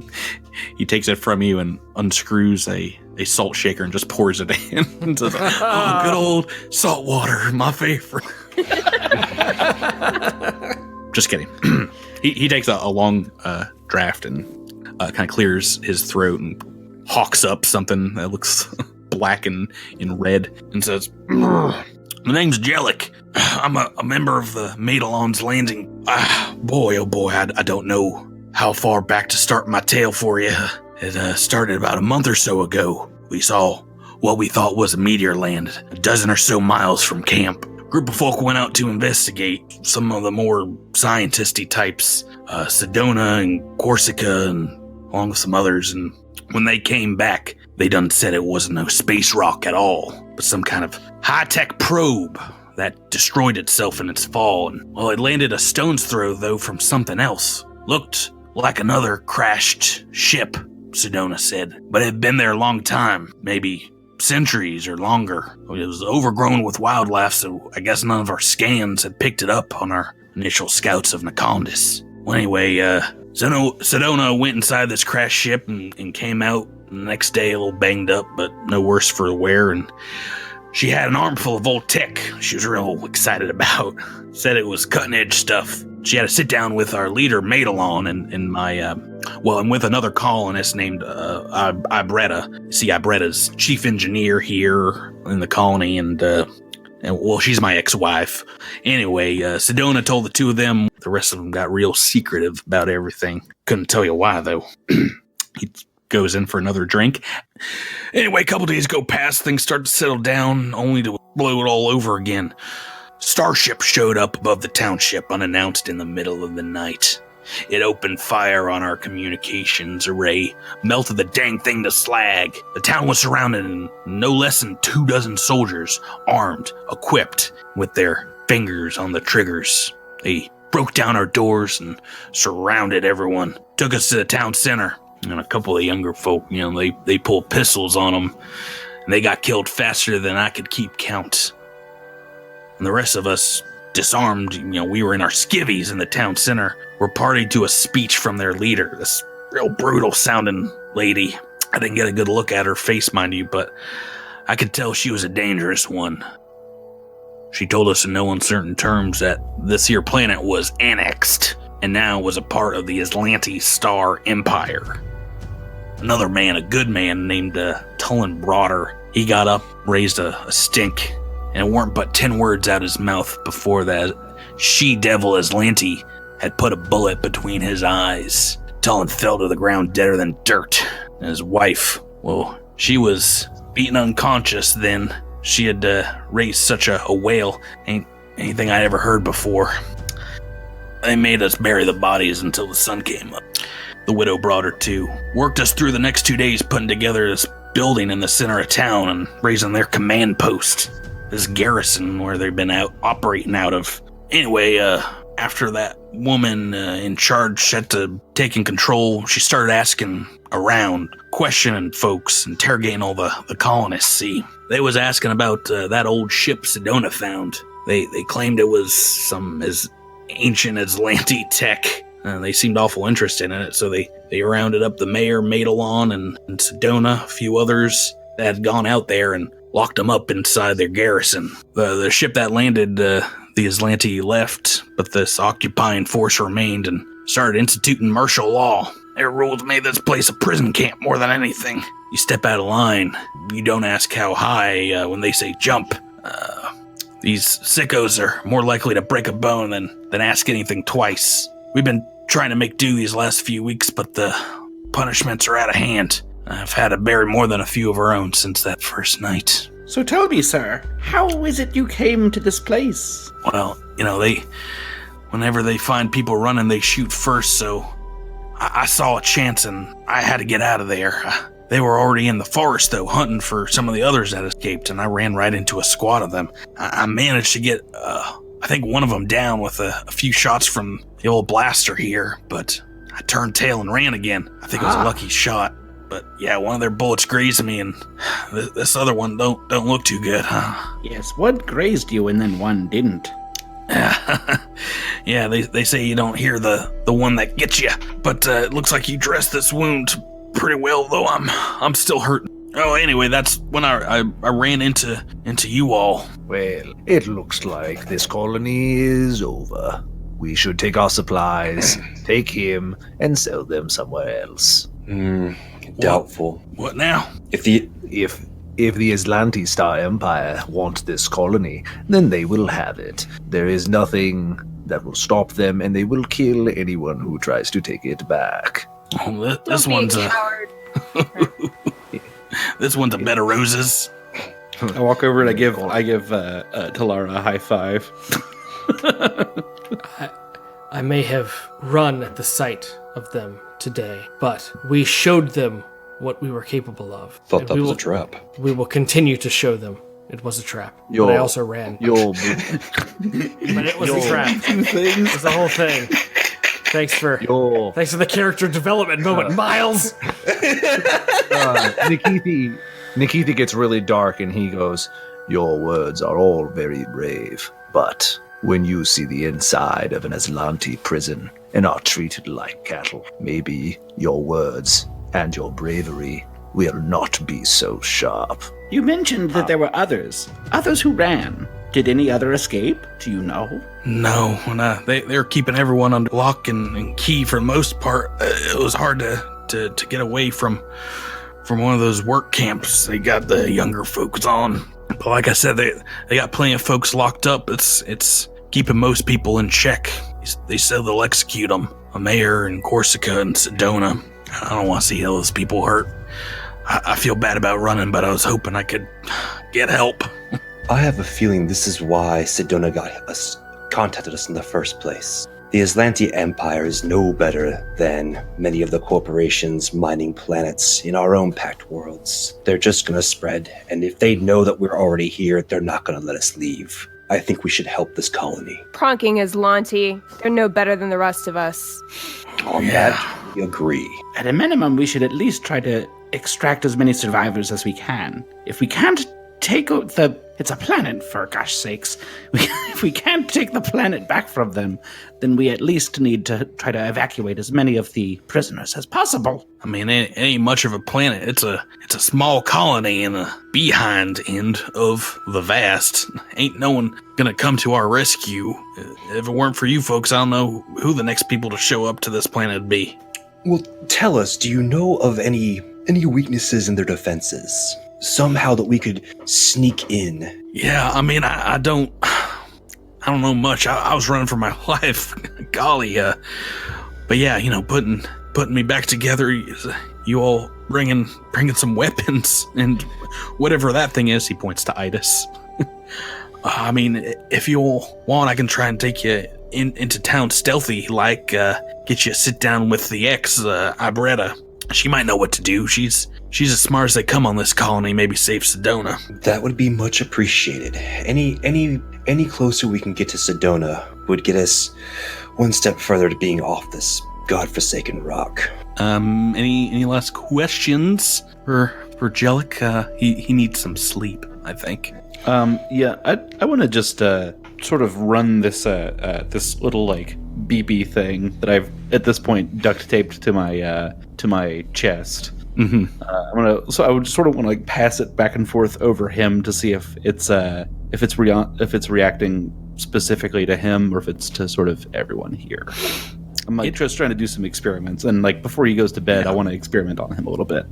He takes it from you and unscrews a salt shaker and just pours it in. And says, Oh, good old salt water, my favorite. Just kidding. He takes a long draft and kind of clears his throat and hawks up something that looks black and in red and says, My name's Jellic. I'm a member of the Maidalon's Landing. Boy, oh boy, I don't know how far back to start my tale for you. It started about a month or so ago. We saw what we thought was a meteor land, a dozen or so miles from camp. A group of folk went out to investigate. Some of the more scientisty types, Sedona and Corsica, and along with some others. And when they came back, they done said it wasn't no space rock at all, but some kind of high-tech probe that destroyed itself in its fall. And, well, it landed a stone's throw, though, from something else. Looked like another crashed ship, Sedona said, but it had been there a long time, maybe centuries or longer. It was overgrown with wildlife, so I guess none of our scans had picked it up on our initial scouts of Nacondas. Well, anyway, Sedona went inside this crashed ship and came out the next day a little banged up, but no worse for the wear, and she had an armful of old tech she was real excited about. Said it was cutting-edge stuff. She had to sit down with our leader, Maidalon, and my, and with another colonist named Ibretta. See, Ibretta's chief engineer here in the colony, and she's my ex-wife. Anyway, Sedona told the two of them. The rest of them got real secretive about everything. Couldn't tell you why, though. He goes in for another drink. Anyway, a couple days go past, things start to settle down, only to blow it all over again. Starship showed up above the township unannounced in the middle of the night. It opened fire on our communications array, melted the dang thing to slag. The town was surrounded and no less than 24 soldiers, armed, equipped, with their fingers on the triggers. They broke down our doors and surrounded everyone, took us to the town center. And a couple of younger folk, they pulled pistols on them, and they got killed faster than I could keep count. And the rest of us, disarmed, we were in our skivvies in the town center, were party to a speech from their leader, this real brutal sounding lady. I didn't get a good look at her face, mind you, but I could tell she was a dangerous one. She told us in no uncertain terms that this here planet was annexed and now was a part of the Aslanti Star Empire. Another man, a good man named Tullen Broader, he got up, raised a stink, and it weren't but 10 words out his mouth before that she-devil Aslanti had put a bullet between his eyes. Tullen fell to the ground deader than dirt. And his wife, well, she was beaten unconscious then. She had raised such a wail, ain't anything I'd ever heard before. They made us bury the bodies until the sun came up. The widow brought her too. Worked us through the next 2 days putting together this building in the center of town and raising their command post. This garrison where they've been operating out of. Anyway, after that woman in charge had to taking control, she started asking around, questioning folks, interrogating all the colonists, see. They was asking about that old ship Sedona found. They claimed it was some as ancient Aslanti tech. They seemed awful interested in it, so they rounded up the mayor, Madelon, and Sedona, a few others that had gone out there and locked them up inside their garrison. The ship that landed, the Aslanti left, but this occupying force remained and started instituting martial law. Their rules made this place a prison camp more than anything. You step out of line, you don't ask how high when they say jump. These sickos are more likely to break a bone than ask anything twice. We've been trying to make do these last few weeks, but the punishments are out of hand. I've had to bury more than a few of our own since that first night. So tell me, sir, how is it you came to this place? Well, whenever they find people running, they shoot first, so I saw a chance and I had to get out of there. They were already in the forest, though, hunting for some of the others that escaped, and I ran right into a squad of them. I managed to get, I think one of them down with a few shots from the old blaster here, but I turned tail and ran again. I think it was a lucky shot. But yeah, one of their bullets grazed me, and this other one don't look too good, huh? Yes, one grazed you and then one didn't. Yeah, they say you don't hear the one that gets you, but it looks like you dressed this wound pretty well, though I'm still hurting. Oh, anyway, that's when I ran into you all. Well, it looks like this colony is over. We should take our supplies, take him, and sell them somewhere else. Doubtful. What now? If the Aslanti Star Empire wants this colony, then they will have it. There is nothing that will stop them, and they will kill anyone who tries to take it back. Oh, this one's a this one's a bed of roses. I walk over and I give Talara a high five. I may have run at the sight of them today, but we showed them what we were capable of. Thought that was a trap. We will continue to show them it was a trap. But I also ran. But it was a trap. Two things. It was the whole thing. Thanks for the character development moment, Miles. Nikithi gets really dark and he goes, "Your words are all very brave, but when you see the inside of an Aslanti prison and are treated like cattle, maybe your words and your bravery will not be so sharp." You mentioned that there were others who ran. Did any other escape? Do you know? No, they're keeping everyone under lock and key for the most part. It was hard to get away from one of those work camps they got the younger folks on. But like I said, they got plenty of folks locked up. It's keeping most people in check. They said they'll execute them. A mayor in Corsica and Sedona. I don't want to see those people hurt. I feel bad about running, but I was hoping I could get help. I have a feeling this is why Sedona contacted us in the first place. The Aslanti Empire is no better than many of the corporations mining planets in our own packed worlds. They're just going to spread, and if they know that we're already here, they're not going to let us leave. I think we should help this colony. Pronking Aslanti. They're no better than the rest of us. On that, we agree. At a minimum, we should at least try to extract as many survivors as we can. If we can't take it's a planet, for gosh sakes. If we can't take the planet back from them, then we at least need to try to evacuate as many of the prisoners as possible. I mean, it ain't much of a planet. It's a small colony in the behind end of the vast. Ain't no one gonna come to our rescue. If it weren't for you folks, I don't know who the next people to show up to this planet would be. Well, tell us, do you know of any weaknesses in their defenses? Somehow that we could sneak in. Yeah, I mean, I don't know much. I was running for my life. Golly, but yeah, putting me back together. You all bringing some weapons and whatever that thing is. He points to Itis. I mean, if you all want, I can try and take you into town stealthy, like get you to sit down with the ex, Ibretta. She might know what to do. She's as smart as they come on this colony. Maybe save Sedona. That would be much appreciated. Any closer we can get to Sedona would get us one step further to being off this godforsaken rock. Any last questions for Jellic? He needs some sleep, I think. Yeah, I want to just sort of run this this little like BB thing that I've at this point duct taped to my chest. Mm-hmm. So I would sort of want to like pass it back and forth over him to see if it's reacting specifically to him or if it's to sort of everyone here. I'm like just trying to do some experiments, and like before he goes to bed, I want to experiment on him a little bit.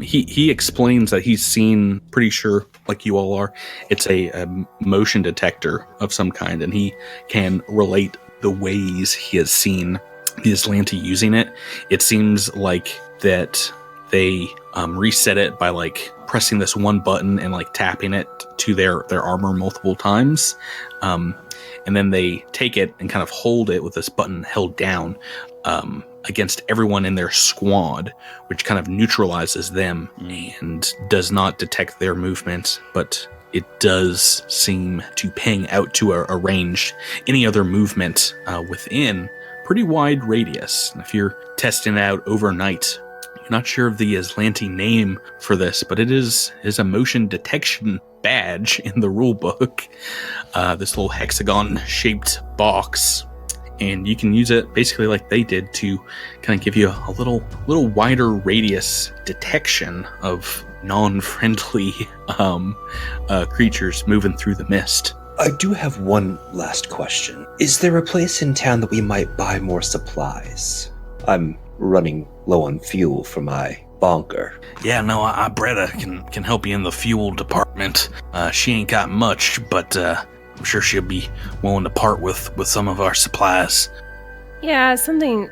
He explains that he's seen, pretty sure, like you all are, it's a motion detector of some kind, and he can relate the ways he has seen the Aslanti using it. It seems like that they reset it by like pressing this one button and like tapping it to their armor multiple times. And then they take it and kind of hold it with this button held down against everyone in their squad, which kind of neutralizes them and does not detect their movement, but it does seem to ping out to a range any other movement within pretty wide radius. And if you're testing it out overnight, you're not sure of the Aslanti name for this, but it is a motion detection badge in the rule book. This little hexagon-shaped box, and you can use it basically like they did to kind of give you a little wider radius detection of non-friendly creatures moving through the mist. I do have one last question. Is there a place in town that we might buy more supplies? I'm running low on fuel for my bonker. Yeah, no, Ibretta can help you in the fuel department. She ain't got much, but I'm sure she'll be willing to part with some of our supplies. Yeah, something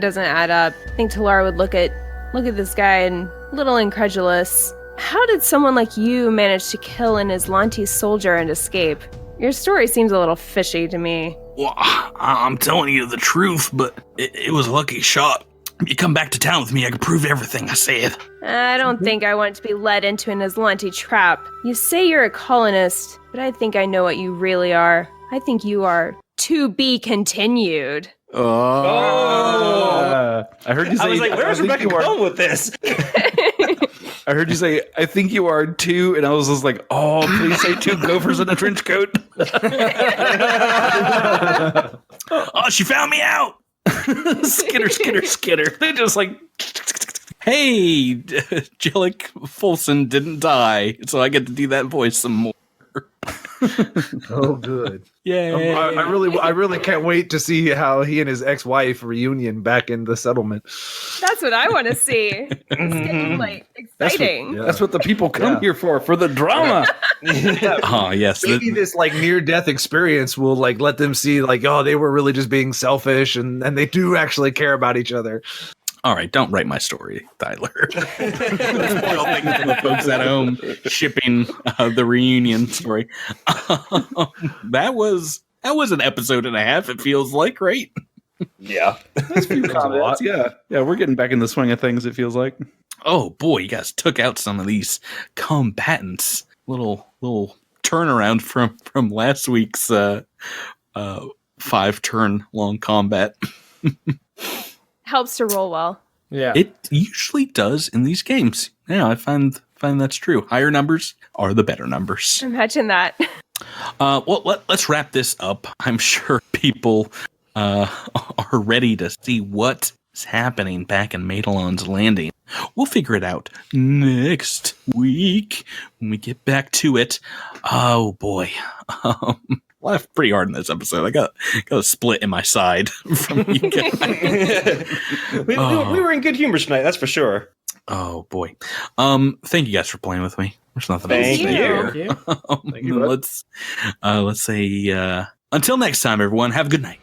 doesn't add up. I think Talara would look at this guy and a little incredulous. How did someone like you manage to kill an Aslanti soldier and escape? Your story seems a little fishy to me. Well, I'm telling you the truth, but it was a lucky shot. If you come back to town with me, I can prove everything I said. I don't think I want to be led into an Aslanti trap. You say you're a colonist, but I think I know what you really are. I think you are to be continued. Oh! I heard you say. I was like, where's Rebecca going with this? I heard you say, I think you are too, and I was just like, oh, please say two gophers in a trench coat. Oh, she found me out. Skitter, skitter, skitter. They just like... Hey, Jellic Folson didn't die, so I get to do that voice some more. Oh, good. Yay. I really can't wait to see how he and his ex-wife reunion back in the settlement. That's what I want to see. It's getting like exciting. That's what the people come here for the drama. Oh, yes. Maybe this like near-death experience will like let them see like, oh, they were really just being selfish and they do actually care about each other. All right, don't write my story, Tyler. Spoil things for the folks at home shipping the reunion story. That was an episode and a half. It feels like, right? Yeah. That's a few combats. Yeah, we're getting back in the swing of things. It feels like. Oh boy, you guys took out some of these combatants. Little turnaround from last week's 5-turn long combat. Helps to roll well. Yeah. It usually does in these games. Yeah, I find that's true. Higher numbers are the better numbers. Imagine that. Well, let's wrap this up. I'm sure people are ready to see what is happening back in Madelon's Landing. We'll figure it out next week when we get back to it. Oh boy. Laughed pretty hard in this episode. I got a split in my side from you guys. we were in good humor tonight, that's for sure. Oh boy. Thank you guys for playing with me. There's nothing else to Thank say you. here. Thank you, bud. Let's say until next time, everyone. Have a good night.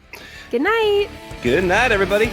Good night. Good night, everybody.